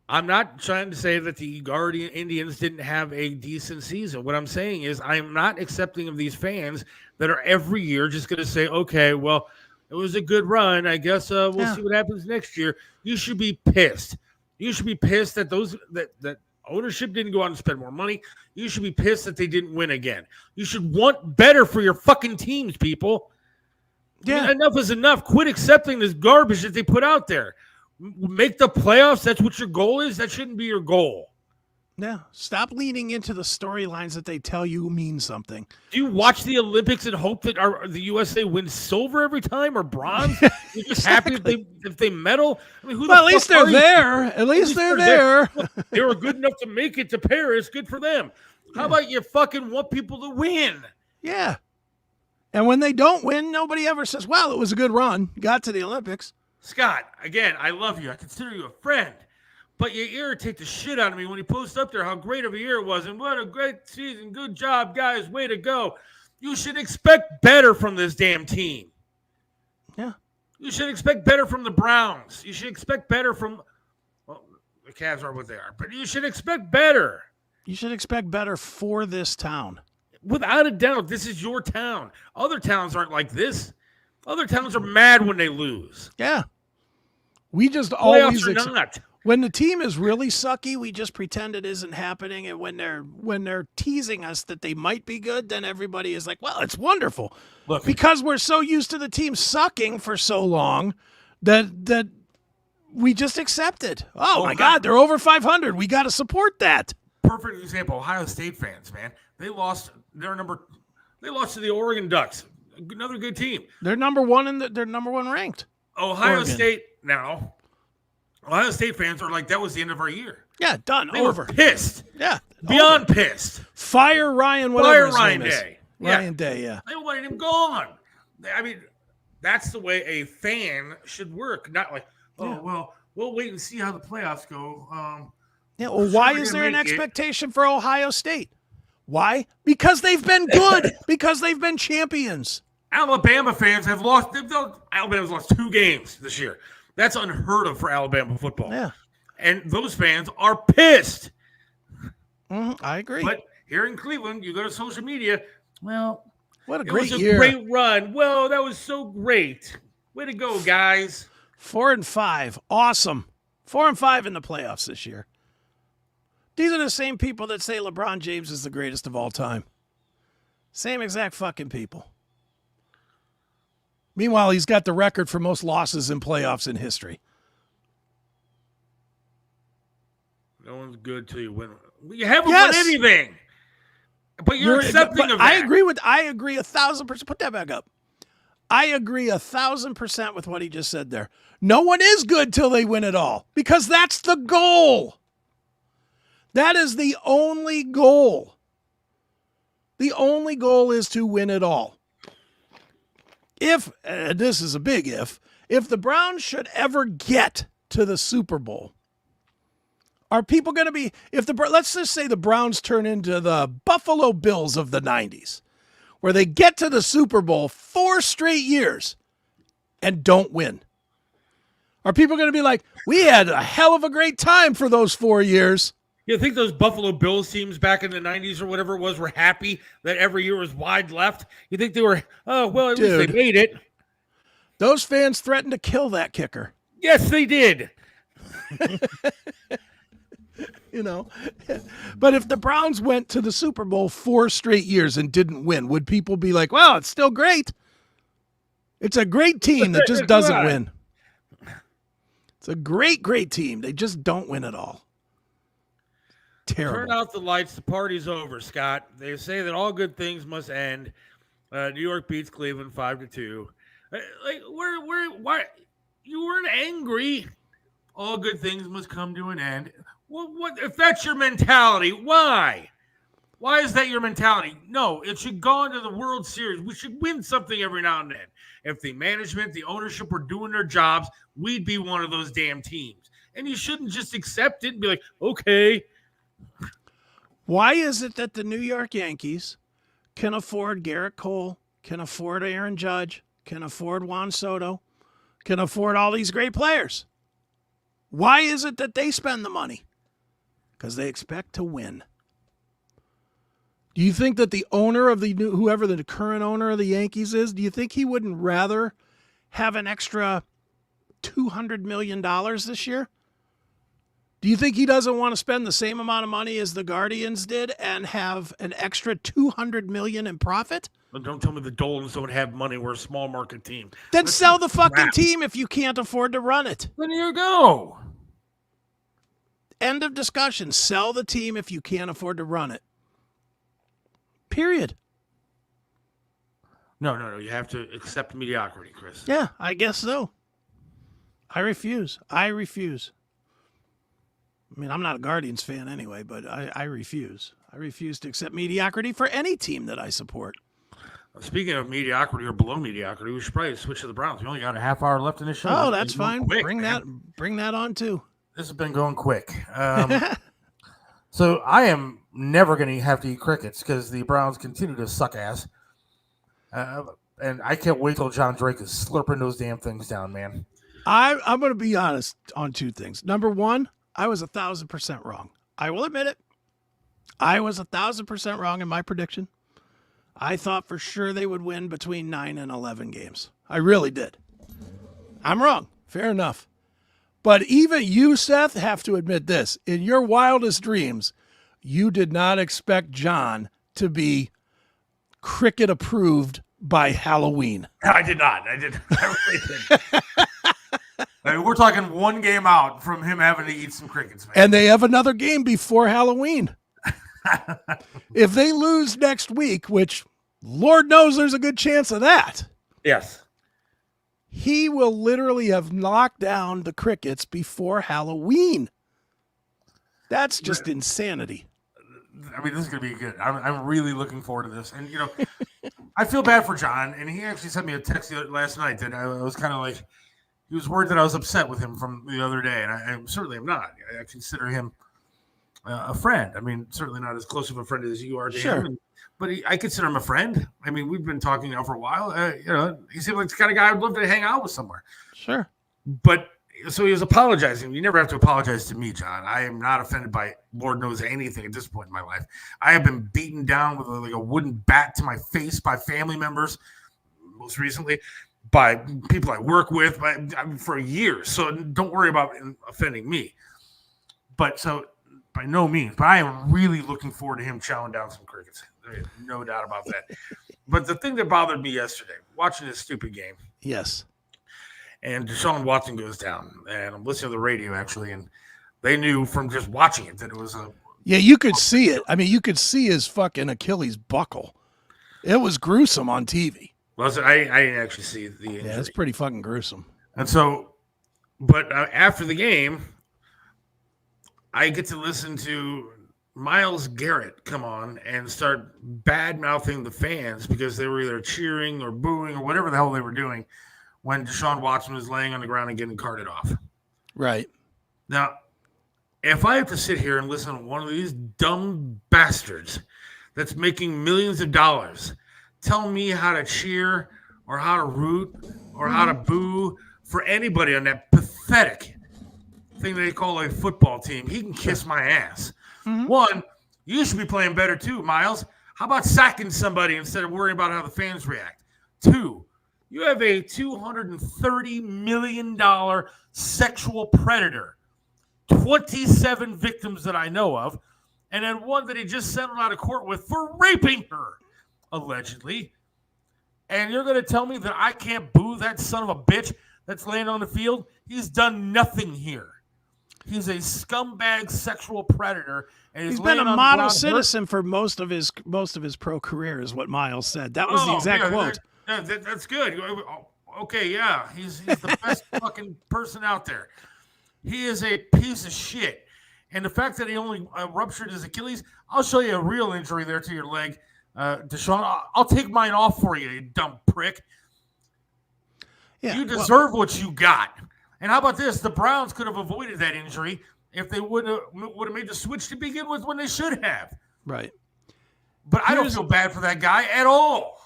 I'm not trying to say that the Guardian Indians didn't have a decent season. What I'm saying is I'm not accepting of these fans that are every year just going to say, okay, well, it was a good run. I guess we'll see what happens next year. You should be pissed. You should be pissed that that ownership didn't go out and spend more money. You should be pissed that they didn't win again. You should want better for your fucking teams, people. Yeah. Enough is enough. Quit accepting this garbage that they put out there. Make the playoffs. That's what your goal is. That shouldn't be your goal. Yeah. Stop leaning into the storylines that they tell you mean something. Do you watch the Olympics and hope that the USA wins silver every time or bronze? You're just happy if they medal? At least they're there. At least they're there. They were good enough to make it to Paris. Good for them. How about you fucking want people to win? Yeah. And when they don't win, nobody ever says, well, it was a good run. Got to the Olympics. Scott, again, I love you. I consider you a friend. But you irritate the shit out of me when you post up there how great of a year it was and what a great season. Good job, guys. Way to go. You should expect better from this damn team. Yeah. You should expect better from the Browns. You should expect better from, well, the Cavs are what they are, but you should expect better. You should expect better for this town. Without a doubt, this is your town. Other towns aren't like this. Other towns are mad when they lose. Yeah. We just Playoffs always are not. When the team is really sucky, we just pretend it isn't happening. And when they're teasing us that they might be good, then everybody is like, well, it's wonderful. Look, because we're so used to the team sucking for so long that we just accept it. Oh my God, they're over 500. We got to support that. Perfect example, Ohio State fans, man. They lost to the Oregon Ducks. Another good team. They're number one they're number one ranked. Ohio State fans are like, that was the end of our year. Yeah, done. They over. Were pissed. Yeah. Beyond pissed. Fire Ryan, whatever his name is. Day. Ryan Day, yeah. They wanted him gone. I mean, that's the way a fan should work. Not like, well, we'll wait and see how the playoffs go. Why is there an expectation for Ohio State? Why? Because they've been good. Because they've been champions. Alabama fans have lost. Alabama's lost 2 games this year. That's unheard of for Alabama football. Yeah. And those fans are pissed. I agree. But here in Cleveland, you go to social media, well, what a great year. It was a great run. Well, that was so great. Way to go, guys. 4-5. Awesome. 4-5 in the playoffs this year. These are the same people that say LeBron James is the greatest of all time. Same exact fucking people. Meanwhile, he's got the record for most losses in playoffs in history. No one's good till you win. You haven't won anything. But you're accepting of that. I agree 1,000%. Put that back up. I agree 1,000% with what he just said there. No one is good till they win it all because that's the goal. That is the only goal. The only goal is to win it all. If, this is a big if the Browns should ever get to the Super Bowl, are people going to be, let's just say the Browns turn into the Buffalo Bills of the 90s, where they get to the Super Bowl 4 straight years and don't win. Are people going to be like, we had a hell of a great time for those 4 years? You think those Buffalo Bills teams back in the 90s or whatever it was were happy that every year was wide left? You think they were, oh, well, at least they made it. Those fans threatened to kill that kicker. Yes, they did. You know, but if the Browns went to the Super Bowl 4 straight years and didn't win, would people be like, well, it's still great? It's a great team that just doesn't win. It's a great, great team. They just don't win at all. Terrible. Turn out the lights. The party's over, Scott. They say that all good things must end. New York beats Cleveland 5-2. Like, why? You weren't angry. All good things must come to an end. Well, what if that's your mentality? Why? Why is that your mentality? No, it should go into the World Series. We should win something every now and then. If the management, the ownership were doing their jobs, we'd be one of those damn teams. And you shouldn't just accept it and be like, okay. Why is it that the New York Yankees can afford Garrett Cole, can afford Aaron Judge, can afford Juan Soto, can afford all these great players? Why is it that they spend the money? Because they expect to win. Do you think that the owner of whoever the current owner of the Yankees is, do you think he wouldn't rather have an extra $200 million this year? Do you think he doesn't want to spend the same amount of money as the Guardians did and have an extra $200 million in profit? Well, don't tell me the Dolans don't have money. We're a small market team. Then sell the fucking team if you can't afford to run it. Then you go. End of discussion. Sell the team if you can't afford to run it. Period. No. You have to accept mediocrity, Chris. Yeah, I guess so. I refuse. I mean, I'm not a Guardians fan anyway, but I refuse. I refuse to accept mediocrity for any team that I support. Speaking of mediocrity or below mediocrity, we should probably switch to the Browns. We only got a half hour left in this show. Oh, that's fine. Quick, bring that on too. This has been going quick. So I am never going to have to eat crickets because the Browns continue to suck ass. And I can't wait till John Drake is slurping those damn things down, man. I'm going to be honest on 2 things. Number 1, I was 1,000% wrong. I will admit it. I was 1,000% wrong in my prediction. I thought for sure they would win between 9 and 11 games. I really did. I'm wrong. Fair enough. But even you, Seth, have to admit this. In your wildest dreams, you did not expect John to be cricket approved by Halloween. I did not. I really did. I mean, we're talking 1 game out from him having to eat some crickets, man. And they have another game before Halloween. If they lose next week, which Lord knows there's a good chance of that. Yes. He will literally have knocked down the crickets before Halloween. That's just insanity. I mean, this is going to be good. I'm really looking forward to this. And, I feel bad for John. And he actually sent me a text last night that I was kind of like, he was worried that I was upset with him from the other day. And I certainly am not. I consider him a friend. I mean, certainly not as close of a friend as you are to him. But I consider him a friend. I mean, we've been talking now for a while. He seems like the kind of guy I'd love to hang out with somewhere. Sure. But so he was apologizing. You never have to apologize to me, John. I am not offended by Lord knows anything at this point in my life. I have been beaten down with like a wooden bat to my face by family members, most recently by people I work with for years. So don't worry about offending me. But so by no means. But I am really looking forward to him chowing down some crickets. There is no doubt about that. But the thing that bothered me yesterday, watching this stupid game. Yes. And Deshaun Watson goes down. And I'm listening to the radio, actually, and they knew from just watching it that it was a... Yeah, you could see it. I mean, you could see his fucking Achilles buckle. It was gruesome on TV. Well, so I didn't actually see the injury. Yeah, it's pretty fucking gruesome. And so, but after the game, I get to listen to Myles Garrett come on and start bad-mouthing the fans because they were either cheering or booing or whatever the hell they were doing when Deshaun Watson was laying on the ground and getting carted off. Right. Now, if I have to sit here and listen to one of these dumb bastards that's making millions of dollars tell me how to cheer or how to root or how to boo for anybody on that pathetic thing they call a football team, he can kiss my ass. One, you should be playing better too, Myles. How about sacking somebody instead of worrying about how the fans react? Two, you have a $230 million sexual predator, 27 victims that I know of, and then one that he just settled out of court with for raping her, allegedly. And you're going to tell me that I can't boo that son of a bitch that's laying on the field? He's done nothing here. He's a scumbag sexual predator, and he's been a model citizen for most of his pro career, is what Myles said. That was the exact quote. That's good. Okay, yeah, he's the best fucking person out there. He is a piece of shit, and the fact that he only ruptured his Achilles, I'll show you a real injury there to your leg, Deshaun. I'll take mine off for you, you dumb prick. Yeah, you deserve what you got. And how about this? The Browns could have avoided that injury if they would have made the switch to begin with when they should have. Right. But I don't feel bad for that guy at all.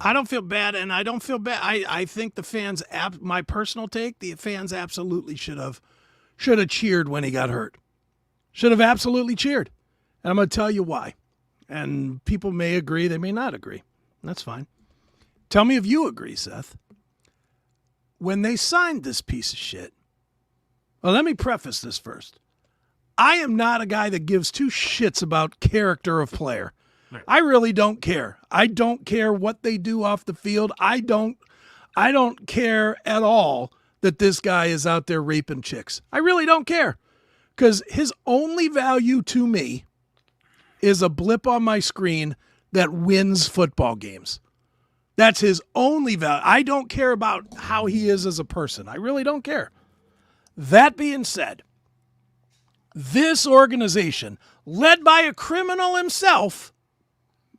I don't feel bad, and I don't feel bad. I think the fans, my personal take, the fans absolutely should have cheered when he got hurt. Should have absolutely cheered. And I'm going to tell you why. And people may agree, they may not agree. That's fine. Tell me if you agree, Seth. When they signed this piece of shit, well, let me preface this first. I am not a guy that gives two shits about character of player. Right. I really don't care. I don't care what they do off the field. I don't care at all that this guy is out there raping chicks. I really don't care. Because his only value to me is a blip on my screen that wins football games. That's his only value. I don't care about how he is as a person. I really don't care. That being said, this organization, led by a criminal himself,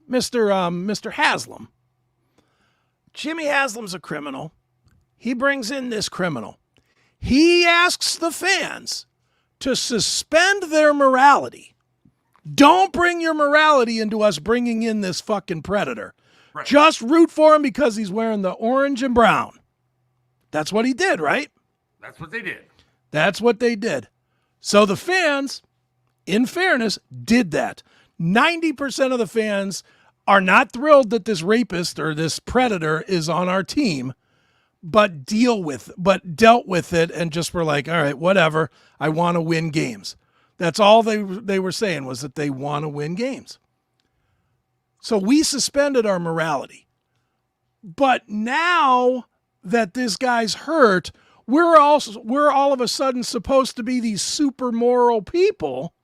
Mr. Haslam. Jimmy Haslam's a criminal. He brings in this criminal. He asks the fans to suspend their morality. Don't bring your morality into us bringing in this fucking predator. Right. Just root for him because he's wearing the orange and brown. That's what he did, right? That's what they did. That's what they did. So the fans, in fairness, did that. 90% of the fans are not thrilled that this rapist or this predator is on our team, but dealt with it and just were like, all right, whatever. I want to win games. That's all they were saying, was that they want to win games. So we suspended our morality. But now that this guy's hurt, we're all of a sudden supposed to be these super moral people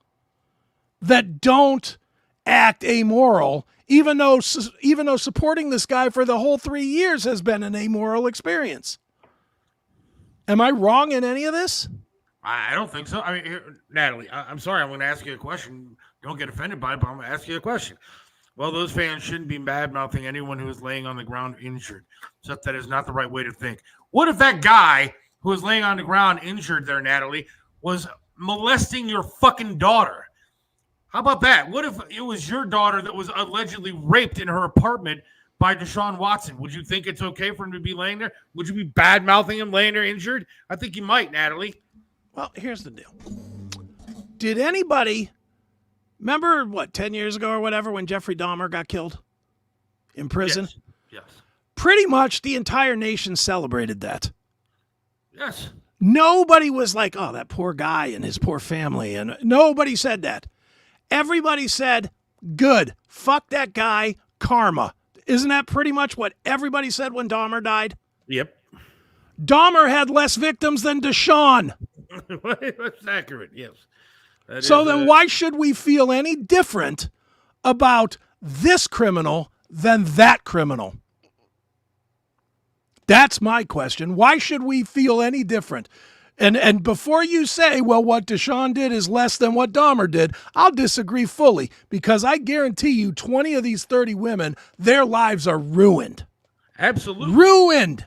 that don't act amoral, even though supporting this guy for the whole 3 years has been an amoral experience. Am I wrong in any of this? I don't think so. I mean, here, Natalie, I'm sorry. I'm going to ask you a question. Don't get offended by it, but I'm going to ask you a question. Well, those fans shouldn't be bad-mouthing anyone who is laying on the ground injured. Except that is not the right way to think. What if that guy who was laying on the ground injured there, Natalie, was molesting your fucking daughter? How about that? What if it was your daughter that was allegedly raped in her apartment by Deshaun Watson? Would you think it's okay for him to be laying there? Would you be bad-mouthing him laying there injured? I think you might, Natalie. Well, here's the deal. Did anybody... Remember, 10 years ago or whatever, when Jeffrey Dahmer got killed in prison? Yes. Pretty much the entire nation celebrated that. Yes. Nobody was like, oh, that poor guy and his poor family. And nobody said that. Everybody said, good, fuck that guy, karma. Isn't that pretty much what everybody said when Dahmer died? Yep. Dahmer had less victims than Deshaun. That's accurate, yes. So then why should we feel any different about this criminal than that criminal? That's my question. Why should we feel any different? And before you say, well, what Deshaun did is less than what Dahmer did, I'll disagree fully, because I guarantee you 20 of these 30 women, their lives are ruined. Absolutely. Ruined.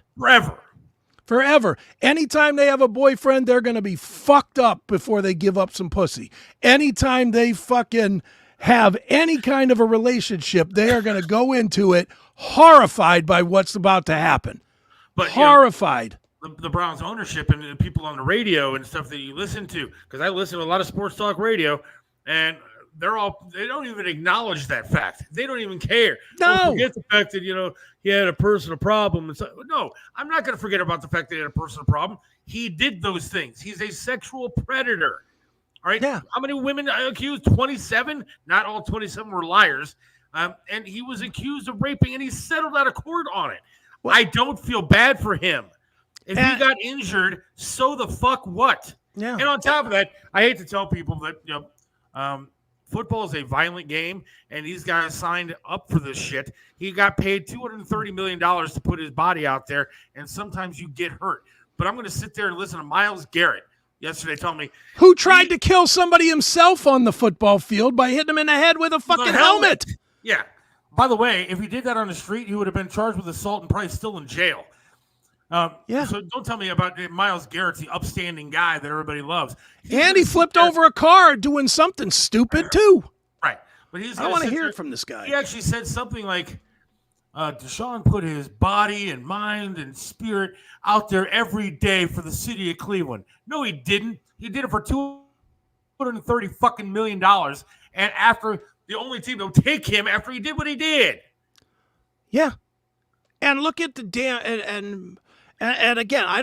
Forever. Anytime they have a boyfriend, they're going to be fucked up before they give up some pussy. Anytime they fucking have any kind of a relationship, they are going to go into it horrified by what's about to happen. But horrified. The Browns ownership and the people on the radio and stuff that you listen to, because I listen to a lot of sports talk radio, and they don't even acknowledge that fact. They don't even care. No. Forget the fact that, he had a personal problem. And so, no, I'm not going to forget about the fact that he had a personal problem. He did those things. He's a sexual predator. All right. Yeah. How many women accused? 27. Not all 27 were liars. And he was accused of raping, and he settled out of court on it. Well, I don't feel bad for him. If he got injured, so the fuck what? Yeah. And on top of that, I hate to tell people that football is a violent game, and these guys signed up for this shit. He got paid $230 million to put his body out there, and sometimes you get hurt. But I'm going to sit there and listen to Myles Garrett yesterday telling me, who tried to kill somebody himself on the football field by hitting him in the head with a fucking helmet. Yeah. By the way, if he did that on the street, he would have been charged with assault and probably still in jail. So don't tell me about Myles Garrett's the upstanding guy that everybody loves. And he flipped over a car doing something stupid too. Right. But I don't want to hear it from this guy. He actually said something like, Deshaun put his body and mind and spirit out there every day for the city of Cleveland. No, he didn't. He did it for $230 fucking million. And after the only team that would take him after he did what he did. Yeah. And look at the damn and again, I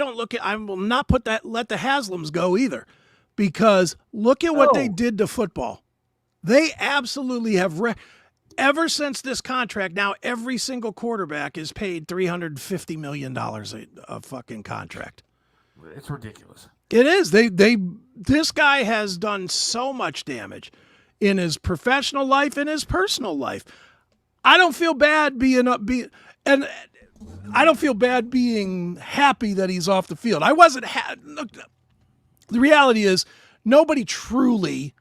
will not let the Haslams go either, because look at what they did to football. They absolutely have ever since this contract. Now every single quarterback is paid $350 million a fucking contract. It's ridiculous. It is. This guy has done so much damage in his professional life and his personal life. I don't feel bad and I don't feel bad being happy that he's off the field. I wasn't look, the reality is nobody,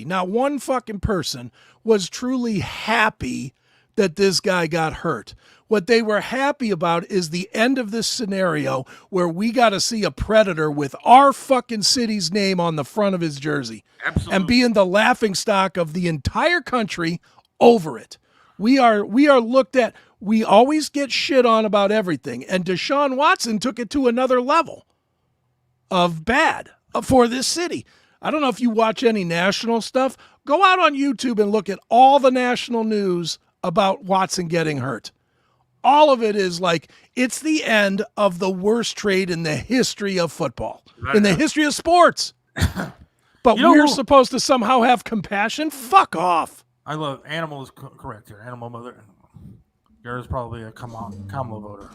not one fucking person was truly happy that this guy got hurt. What they were happy about is the end of this scenario where we got to see a predator with our fucking city's name on the front of his jersey. Absolutely. And being the laughingstock of the entire country over it. We are looked at. We always get shit on about everything. And Deshaun Watson took it to another level of bad for this city. I don't know if you watch any national stuff. Go out on YouTube and look at all the national news about Watson getting hurt. All of it is like, it's the end of the worst trade in the history of football, in the history of sports. But we're supposed to somehow have compassion? Fuck off. I love Animal is correct here. Animal Mother. Garrett's probably a Kamala voter.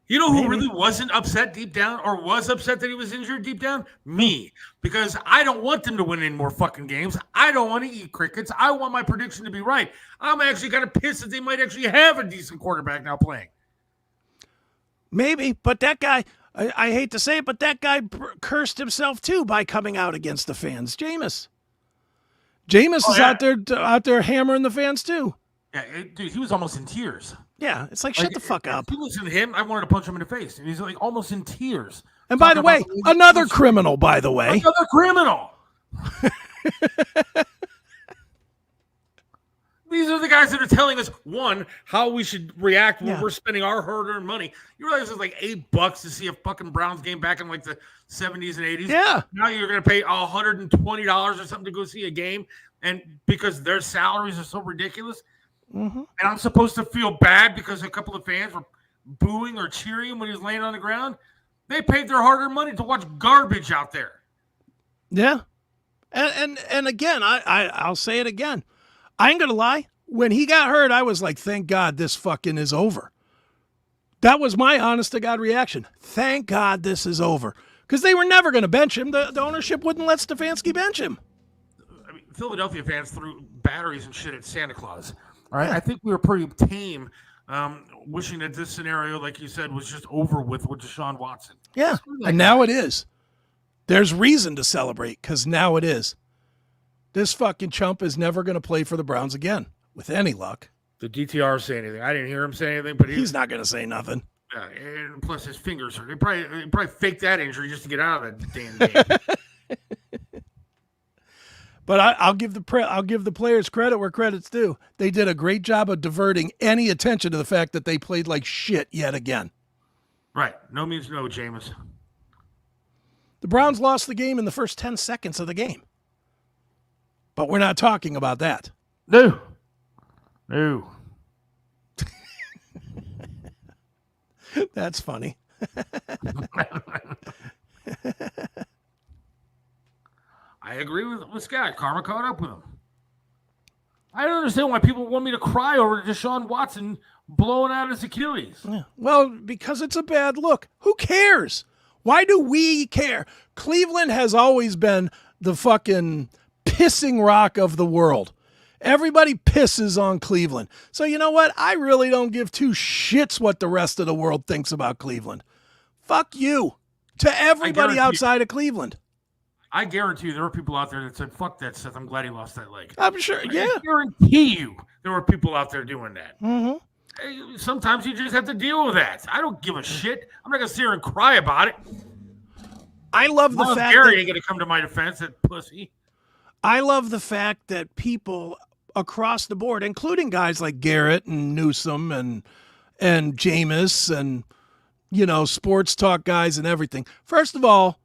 You know who really wasn't upset deep down, or was upset that he was injured deep down? Me. Because I don't want them to win any more fucking games. I don't want to eat crickets. I want my prediction to be right. I'm actually kind of pissed that they might actually have a decent quarterback now playing. Maybe, but that guy, I hate to say it, but that guy cursed himself too by coming out against the fans. Jameis is out there hammering the fans too. Yeah, dude, he was almost in tears. Yeah, it's like, shut the fuck up. If you listen to him, I wanted to punch him in the face. And he's like almost in tears. And by the way, another criminal, by the way. Another criminal. These are the guys that are telling us, one, how we should react when we're spending our hard-earned money. You realize it's like $8 to see a fucking Browns game back in like the 70s and 80s? Yeah. Now you're going to pay $120 or something to go see a game, and because their salaries are so ridiculous. Mm-hmm. And I'm supposed to feel bad because a couple of fans were booing or cheering when he was laying on the ground. They paid their hard-earned money to watch garbage out there. Yeah. And again, I'll say it again. I ain't going to lie. When he got hurt, I was like, thank God this fucking is over. That was my honest to God reaction. Thank God this is over. Because they were never going to bench him. The ownership wouldn't let Stefanski bench him. I mean, Philadelphia fans threw batteries and shit at Santa Claus. All right, I think we were pretty tame wishing that this scenario, like you said, was just over with Deshaun Watson. Yeah, and now it is. There's reason to celebrate because now it is. This fucking chump is never going to play for the Browns again with any luck. Did DTR say anything? I didn't hear him say anything, but he's not going to say nothing. And plus his fingers hurt. They probably faked that injury just to get out of that damn game. But I'll give the players credit where credit's due. They did a great job of diverting any attention to the fact that they played like shit yet again. Right. No means no, Jameis. The Browns lost the game in the first 10 seconds of the game. But we're not talking about that. No. That's funny. I agree with Scott. Karma caught up with him. I don't understand why people want me to cry over Deshaun Watson blowing out his Achilles. Yeah. Well, because it's a bad look. Who cares? Why do we care? Cleveland has always been the fucking pissing rock of the world. Everybody pisses on Cleveland. So you know what? I really don't give two shits what the rest of the world thinks about Cleveland. Fuck you to everybody outside of Cleveland. I guarantee you there were people out there that said, fuck that, Seth. I'm glad he lost that leg. I'm sure, yeah. I guarantee you there were people out there doing that. Mm-hmm. Sometimes you just have to deal with that. I don't give a shit. I'm not going to sit here and cry about it. I love the fact Gary ain't going to come to my defense, that pussy. I love the fact that people across the board, including guys like Garrett and Newsom and Jameis and, sports talk guys and everything. First of all,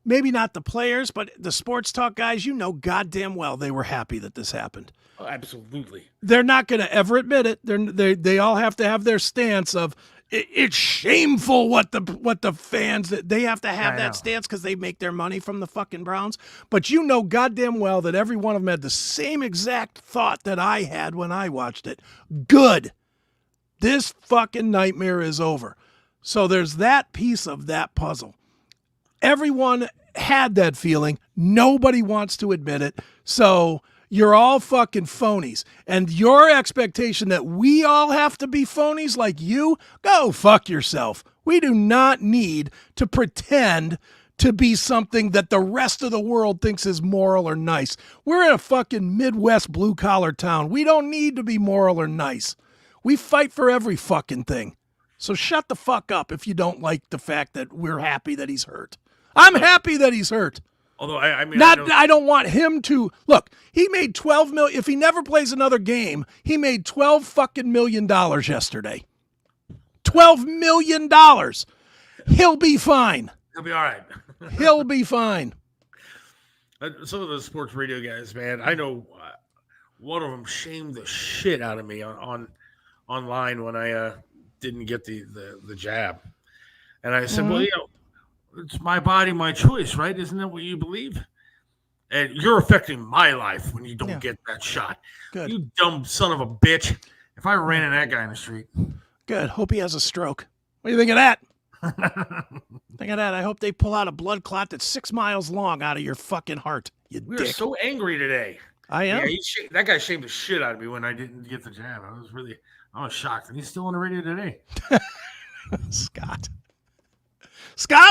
maybe not the players, but the sports talk guys, goddamn well they were happy that this happened. Oh, absolutely. They're not going to ever admit it. They all have to have their stance of it's shameful what the fans, they have to have that stance because they make their money from the fucking Browns. But goddamn well that every one of them had the same exact thought that I had when I watched it. Good. This fucking nightmare is over. So there's that piece of that puzzle. Everyone had that feeling. Nobody wants to admit it. So you're all fucking phonies. And your expectation that we all have to be phonies like you, go fuck yourself. We do not need to pretend to be something that the rest of the world thinks is moral or nice. We're in a fucking Midwest blue-collar town. We don't need to be moral or nice. We fight for every fucking thing. So shut the fuck up if you don't like the fact that we're happy that he's hurt. I'm happy that he's hurt. Although I don't want him to look. He made $12 million. If he never plays another game, he made $12 fucking million yesterday. $12 million. He'll be fine. He'll be all right. He'll be fine. Some of the sports radio guys, man, I know one of them shamed the shit out of me online when I didn't get the jab, and I said, well, it's my body, my choice, right? Isn't that what you believe? And you're affecting my life when you don't get that shot. Good. You dumb son of a bitch. If I ran in that guy in the street. Good. Hope he has a stroke. What do you think of that? Think of that. I hope they pull out a blood clot that's 6 miles long out of your fucking heart, you dick. We're so angry today. I am. Yeah, that guy shamed the shit out of me when I didn't get the jab. I was shocked. And he's still on the radio today. Scott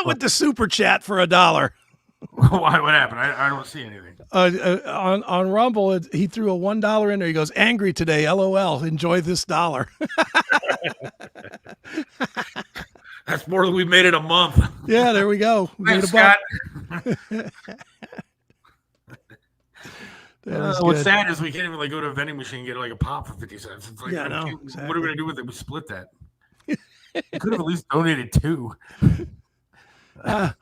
with the super chat for $1. Why? What happened? I don't see anything. On Rumble, he threw a $1 in there. He goes, "Angry today, LOL. Enjoy this $1." That's more than we've made in a month. Yeah, there we go. Thanks, Scott. What's sad is we can't even go to a vending machine and get a pop for 50 cents. It's like, exactly. What are we going to do with it? We split that. You could have at least donated 2.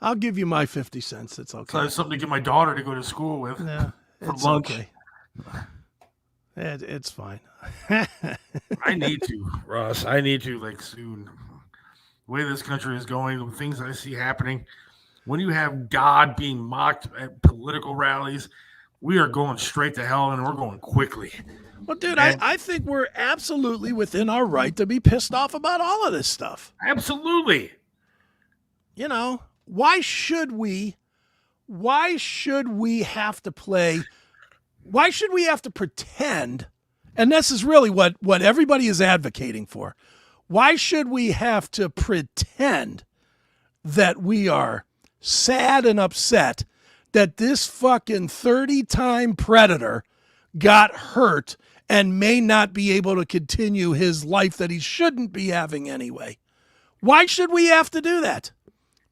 I'll give you my 50 cents. It's okay. So I have something to get my daughter to go to school with for lunch. Okay. It's fine. I need to, Ross. I need to, soon. The way this country is going, the things I see happening, when you have God being mocked at political rallies, we are going straight to hell, and we're going quickly. Well, dude, I think we're absolutely within our right to be pissed off about all of this stuff. Absolutely. Why should we have to play? Why should we have to pretend? And this is really what everybody is advocating for. Why should we have to pretend that we are sad and upset that this fucking 30-time predator got hurt and may not be able to continue his life that he shouldn't be having anyway? Why should we have to do that?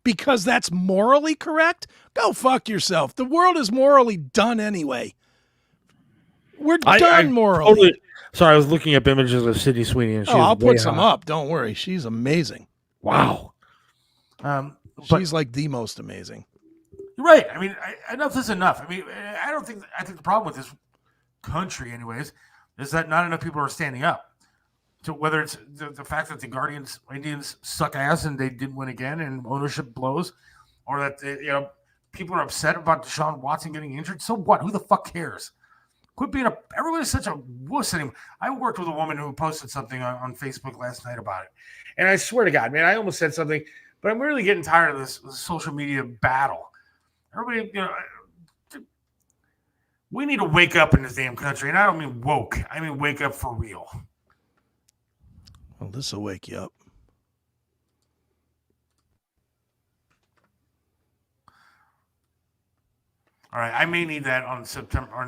Because that's morally correct? Go fuck yourself. The world is morally done anyway. We're done morally. Totally, sorry, I was looking up images of Sydney Sweeney. And I'll put some up. Don't worry. She's amazing. Wow. She's like the most amazing. You're right. I mean, enough is enough. I mean, I think the problem with this country, anyways, is that not enough people are standing up. So whether it's the fact that the Indians suck ass and they didn't win again and ownership blows, or that people are upset about Deshaun Watson getting injured. So what? Who the fuck cares? Quit being everybody's such a wuss anymore. I worked with a woman who posted something on Facebook last night about it. And I swear to God, man, I almost said something, but I'm really getting tired of this social media battle. Everybody, we need to wake up in this damn country. And I don't mean woke. I mean wake up for real. Well, this will wake you up. All right, I may need that on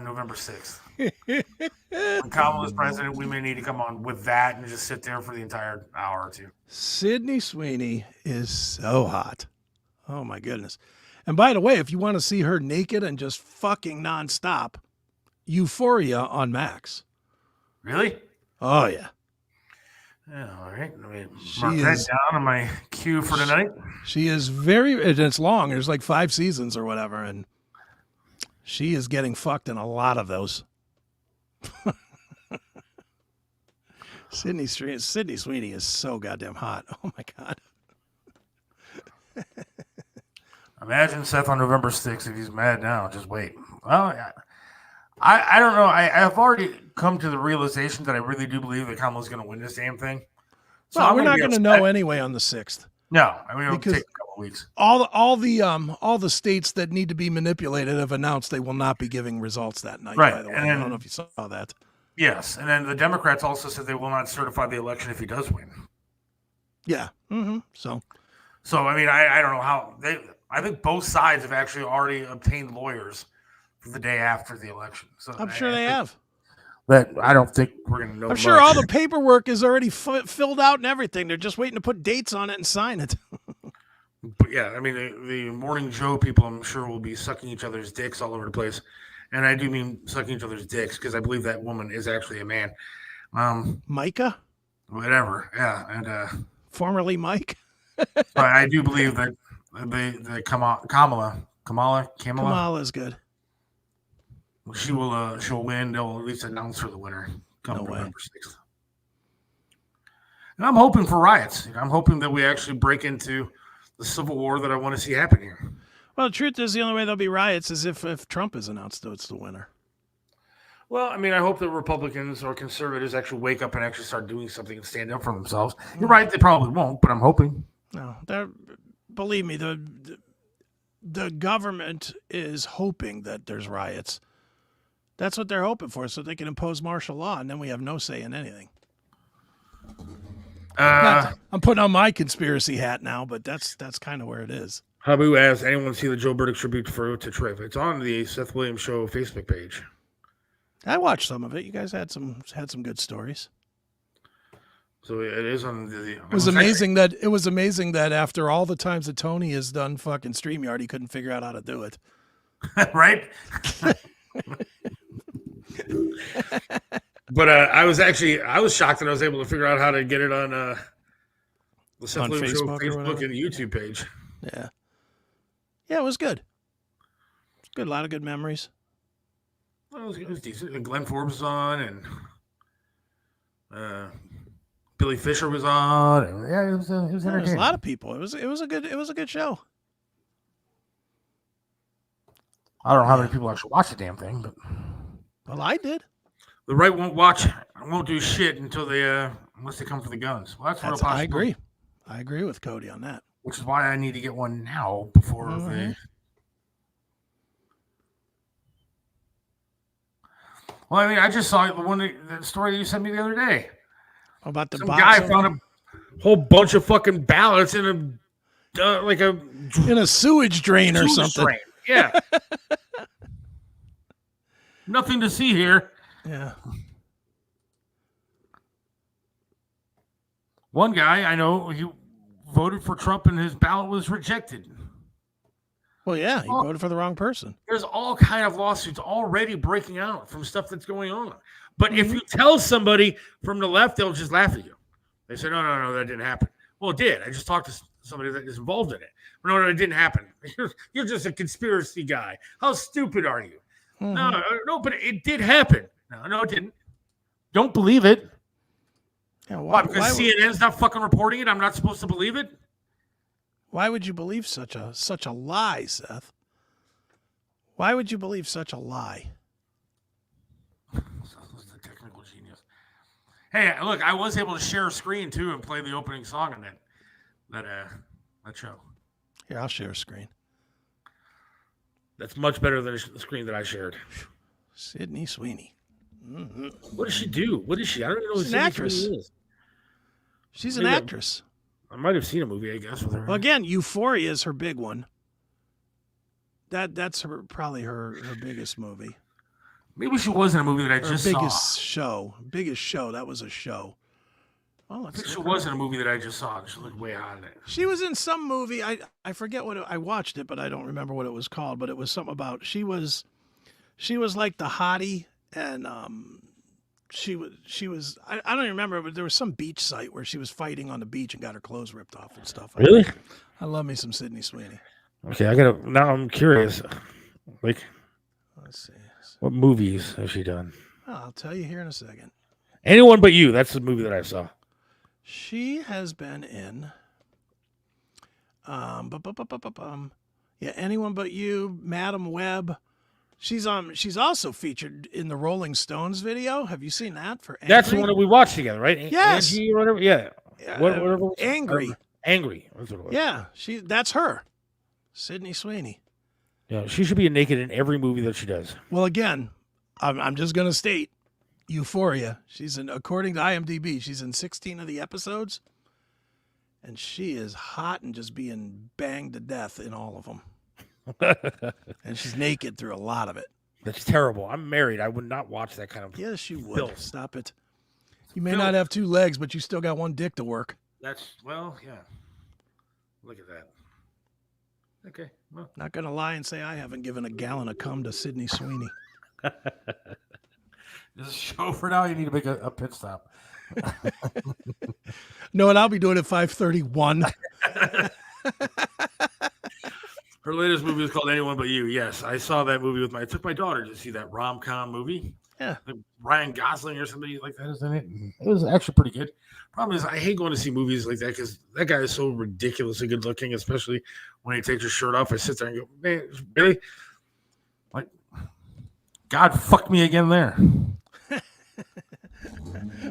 November 6th. When Kamala is president, we may need to come on with that and just sit there for the entire hour or two. Sydney Sweeney is so hot. Oh, my goodness. And by the way, if you want to see her naked and just fucking nonstop, Euphoria on Max. Really? Oh, yeah. Yeah, all right. Let me mark that down on my queue for tonight. She is it's long. There's like 5 seasons or whatever, and she is getting fucked in a lot of those. Sydney Sweeney is so goddamn hot. Oh, my God. Imagine Seth on November 6th if he's mad now. Just wait. Well, yeah. I don't know. I've already come to the realization that I really do believe that Kamala's going to win this damn thing. So we're not going to know anyway on the 6th. No, I mean it'll take a couple of weeks. All the states that need to be manipulated have announced they will not be giving results that night. Right, by the way, and then, I don't know if you saw that. Yes, and then the Democrats also said they will not certify the election if he does win. Yeah. Mm-hmm. So I mean, I don't know how I think both sides have actually already obtained lawyers for the day after the election. So I'm sure they have. But I don't think we're going to know. I'm sure all the paperwork is already filled out and everything. They're just waiting to put dates on it and sign it. But yeah, I mean, the Morning Joe people, I'm sure, will be sucking each other's dicks all over the place. And I do mean sucking each other's dicks because I believe that woman is actually a man. Micah? Whatever. Yeah. And formerly Mike? But I do believe that the Kamala is good. She'll win. They'll at least announce her the winner come November 6th. And I'm hoping for riots. I'm hoping that we actually break into the civil war that I want to see happen here. Well, the truth is the only way there'll be riots is if Trump is announced that it's the winner. Well, I mean, I hope that Republicans or conservatives actually wake up and actually start doing something and stand up for themselves. You're right, they probably won't, but I'm hoping. No, believe me, the government is hoping that there's riots. That's what they're hoping for, so they can impose martial law, and then we have no say in anything. I'm putting on my conspiracy hat now, but that's kind of where it is. Habu asks, anyone see the Joe Burdick tribute to Triv? It's on the Seth Williams Show Facebook page. I watched some of it. You guys had some good stories. So it is on the. It was amazing that after all the times that Tony has done fucking StreamYard, he couldn't figure out how to do it. Right. But I was shocked that I was able to figure out how to get it on the Seth Williams Show Facebook and the YouTube page. Yeah. Yeah, it was good. It's good. A lot of good memories. Well, it was decent. And Glenn Forbes was on, and Billy Fisher was on. And, yeah, it was entertaining. There was a lot of people. It was a good show. I don't know how many people actually watch the damn thing, but well, I did. The right won't do shit until unless they come for the guns. Well, that's real possible. I agree. I agree with Cody on that. Which is why I need to get one now before they. Well, I mean, I just saw the story that you sent me the other day. About the Some boxing? guy found whole bunch of fucking ballots in in a sewage drain or something. Drain. Yeah. Nothing to see here. Yeah. One guy I know, he voted for Trump and his ballot was rejected. Well, yeah, he voted for the wrong person. There's all kind of lawsuits already breaking out from stuff that's going on. But if you tell somebody from the left, they'll just laugh at you. They say, no, that didn't happen. Well, it did. I just talked to somebody that is involved in it. No, it didn't happen. You're just a conspiracy guy. How stupid are you? No, but it did happen. No, it didn't. Don't believe it. Yeah, why? Because CNN's not fucking reporting it? I'm not supposed to believe it? Why would you believe such a lie, Seth? Why would you believe such a lie? The technical genius. Hey, look, I was able to share a screen too and play the opening song on that show. Here, I'll share a screen. That's much better than the screen that I shared. Sydney Sweeney. Mm-hmm. What does she do? What is she? I don't even know She's an actress. Is. She's an actress. I might have seen a movie, I guess, with her. Well, again, Euphoria is her big one. That's probably her biggest movie. Maybe she was in a movie that I just saw. Biggest show. That was a show. Oh, I think she was in a movie that I just saw. She looked way hot in it. She was in some movie. I forget I watched it, but I don't remember what it was called. But it was something about she was like the hottie, and she was. I don't even remember, but there was some beach site where she was fighting on the beach and got her clothes ripped off and stuff. Really? I love me some Sydney Sweeney. Okay, now I'm curious. Like, let's see. What movies has she done? I'll tell you here in a second. Anyone But You. That's the movie that I saw. She has been in. Anyone But You, Madam Web. She's also featured in the Rolling Stones video. Have you seen that? For Angry? That's the one that we watched together, right? Yes. Angie or whatever. Yeah. Whatever. Angry. Angry. That's what it was. Yeah. That's her. Sydney Sweeney. Yeah, she should be naked in every movie that she does. Well, again, I'm just gonna state, Euphoria. According to IMDb, she's in 16 of the episodes, and she is hot and just being banged to death in all of them. And she's naked through a lot of it. That's terrible. I'm married. I would not watch that kind of. Yes, you would. Filth. Stop it. You may not have two legs, but you still got one dick to work. Yeah. Look at that. Okay. Well. Not going to lie and say I haven't given a gallon of cum to Sydney Sweeney. This is a show for now. You need to make a pit stop. No, and I'll be doing it 5:31. Her latest movie is called Anyone But You. Yes, I saw that movie I took my daughter to see that rom-com movie. Yeah. Ryan Gosling or somebody like that is in it. It was actually pretty good. Problem is, I hate going to see movies like that because that guy is so ridiculously good looking, especially when he takes his shirt off. I sit there and go, man, really? Like, God fucked me again there.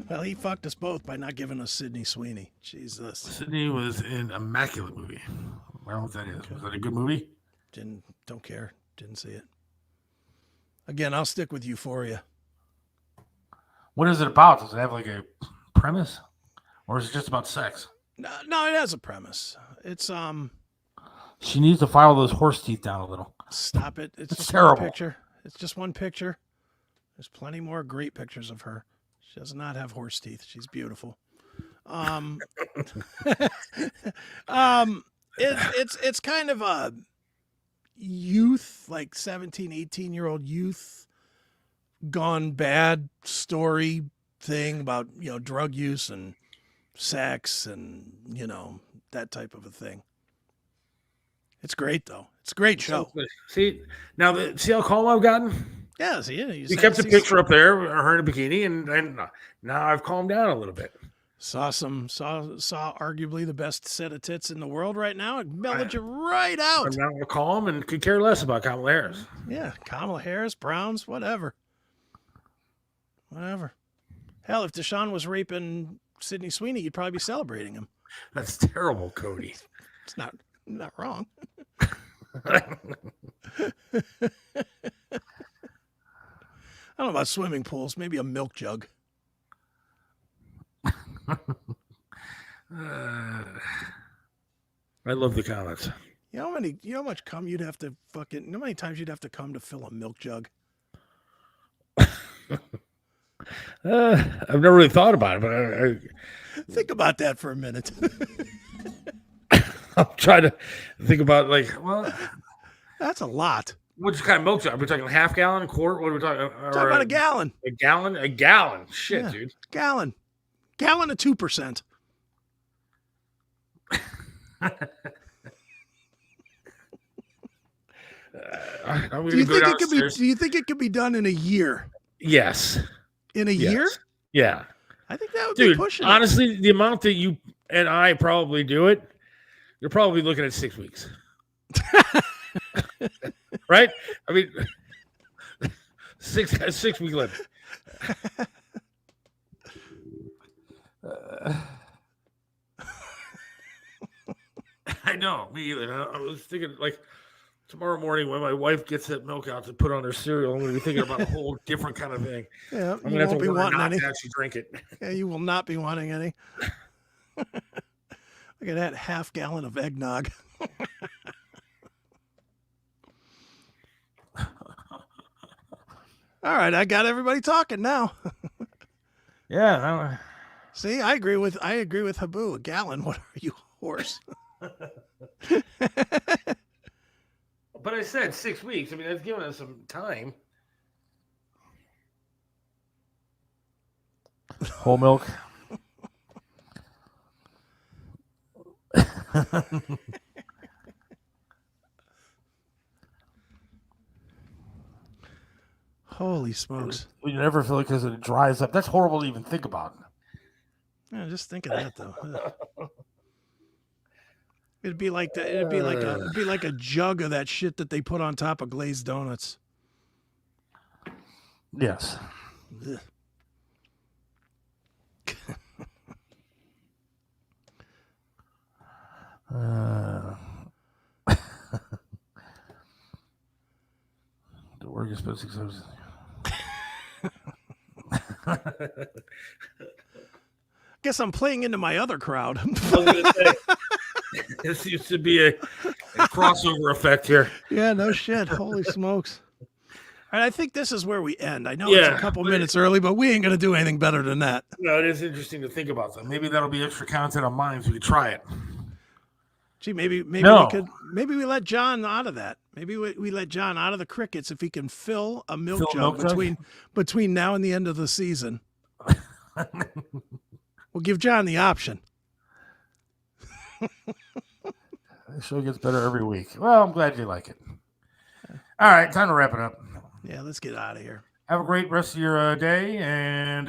Well, he fucked us both by not giving us Sydney Sweeney. Jesus. Sydney was in Immaculate movie. I don't know what that is. Was that a good movie? Don't care. Didn't see it. Again, I'll stick with Euphoria. What is it about? Does it have like a premise? Or is it just about sex? No, it has a premise. It's She needs to file those horse teeth down a little. Stop it. It's just terrible. One picture. It's just one picture. There's plenty more great pictures of her. She does not have horse teeth. She's beautiful. It's kind of a youth, like 17, 18-year-old youth gone bad story thing about, drug use and sex and, that type of a thing. It's great, though. It's a great show. See how calm I've gotten? Yeah, see, you kept the picture up there, her in a bikini, and now I've calmed down a little bit. Saw arguably the best set of tits in the world right now. It mellowed you right out. I'm now calm and could care less about Kamala Harris. Yeah, Kamala Harris, Browns, whatever. Hell, if Deshaun was raping Sydney Sweeney, you'd probably be celebrating him. That's terrible, Cody. It's not wrong. I don't know about swimming pools. Maybe a milk jug. I love the comments. You know how much cum you'd have to fucking, you know how many times you'd have to come to fill a milk jug? I've never really thought about it, but Think about that for a minute. I'm trying to think about That's a lot. which kind of milk jug? Are we talking half gallon, quart? What are we talking? Talk about a gallon. A gallon? A gallon. Shit, Yeah. dude. Gallon of 2%. Do you think it could be done in a year? Yes. In a Yes. year? Yeah. I think that would Dude, be pushing it. honestly, the amount that you and I probably do it, you're probably looking at 6 weeks. Right? I mean, 6 week limit. I know, me either. I was thinking, tomorrow morning when my wife gets that milk out to put on her cereal, I'm going to be thinking about a whole different kind of thing. Yeah, I'm going to have to work not to actually drink it. Yeah, you will not be wanting any. Look at that half gallon of eggnog. All right, I got everybody talking now. Yeah. See, I agree with Habu. A gallon. What are you, horse? But I said 6 weeks. I mean, that's giving us some time. Whole milk. Holy smokes. You never feel it because it dries up. That's horrible to even think about. Yeah, just think of that though. It'd be like that. It'd be like a jug of that shit that they put on top of glazed donuts. Yes. Ugh. The work is supposed to. Guess I'm playing into my other crowd. I was gonna say, this used to be a crossover effect here. Yeah, no shit. Holy smokes. All right, I think this is where we end. I know it's a couple minutes early, but we ain't going to do anything better than that. No, it is interesting to think about that. Maybe that'll be extra content on mine so we could try it. Gee, maybe we let John out of that. Maybe we let John out of the crickets if he can fill a milk jug between now and the end of the season. We'll give John the option. The show gets better every week. Well, I'm glad you like it. All right, time to wrap it up. Yeah, let's get out of here. Have a great rest of your day, and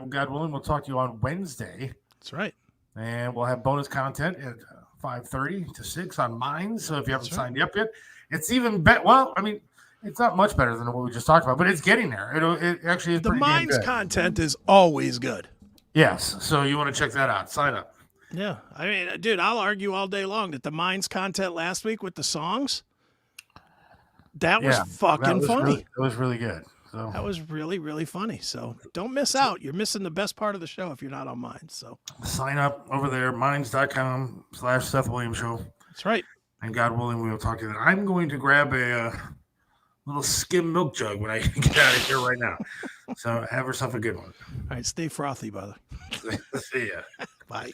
God willing, we'll talk to you on Wednesday. That's right. And we'll have bonus content at 5:30 to 6 on mine. So if you haven't signed up yet, it's even better. Well, I mean, it's not much better than what we just talked about, but it's getting there. It actually is. The pretty damn Minds good. content is always good. Yes, so you want to check that out. Sign up. Yeah, I mean, dude, I'll argue all day long that the Minds content last week with the songs, that was fucking funny. It was really good. So that was really, really funny. So don't miss out. You're missing the best part of the show if you're not on Minds. So sign up over there, minds.com/Seth Williams Show. That's right. And God willing, we will talk to you then. I'm going to grab a little skim milk jug when I get out of here right now. So have yourself a good one. All right, stay frothy, brother. See ya. Bye.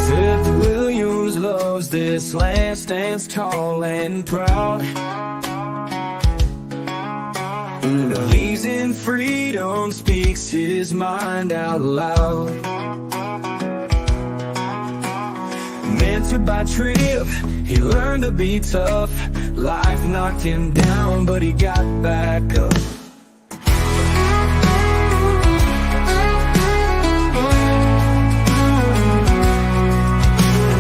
Seth Williams loves this land, stands tall and proud. Believes in freedom, speaks his mind out loud. Mentored by Trip, he learned to be tough. Life knocked him down, but he got back up.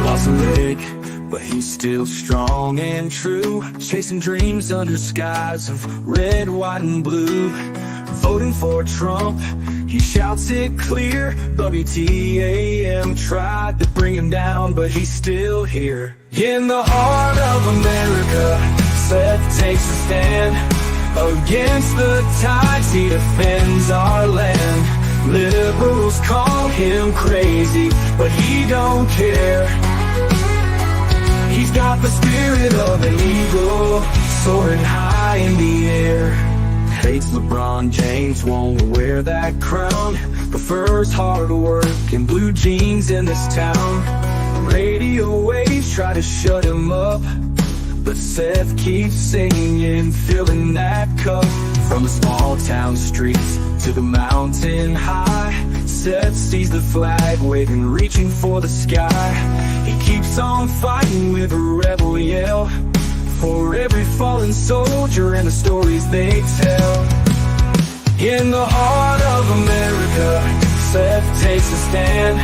Lost a leg, but he's still strong and true. Chasing dreams under skies of red, white, and blue. Voting for Trump, he shouts it clear. WTAM tried to bring him down, but he's still here. In the heart of America, Seth takes a stand. Against the tides, he defends our land. Liberals call him crazy, but he don't care. He's got the spirit of an eagle, soaring high in the air. Hates LeBron James, won't wear that crown. Prefers hard work and blue jeans in this town. Radio waves try to shut him up, but Seth keeps singing, filling that cup. From the small town streets to the mountain high, Seth sees the flag waving, reaching for the sky. He keeps on fighting with a rebel yell, for every fallen soldier and the stories they tell. In the heart of America, Seth takes a stand.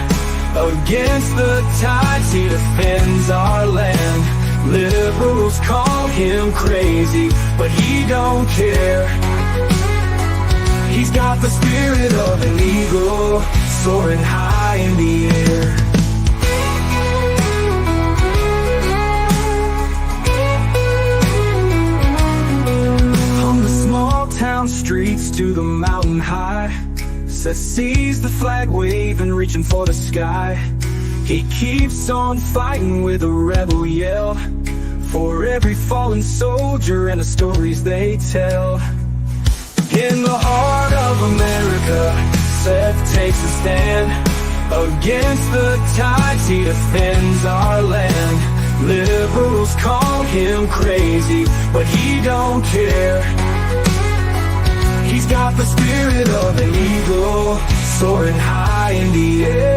Against the tides, he defends our land. Liberals call him crazy, but he don't care. He's got the spirit of an eagle, soaring high in the air. On the small town streets to the mountain high, Seth sees the flag waving, reaching for the sky. He keeps on fighting with a rebel yell, for every fallen soldier and the stories they tell. In the heart of America, Seth takes a stand. Against the tides, he defends our land. Liberals call him crazy, but he don't care. He's got the spirit of an eagle, soaring high in the air.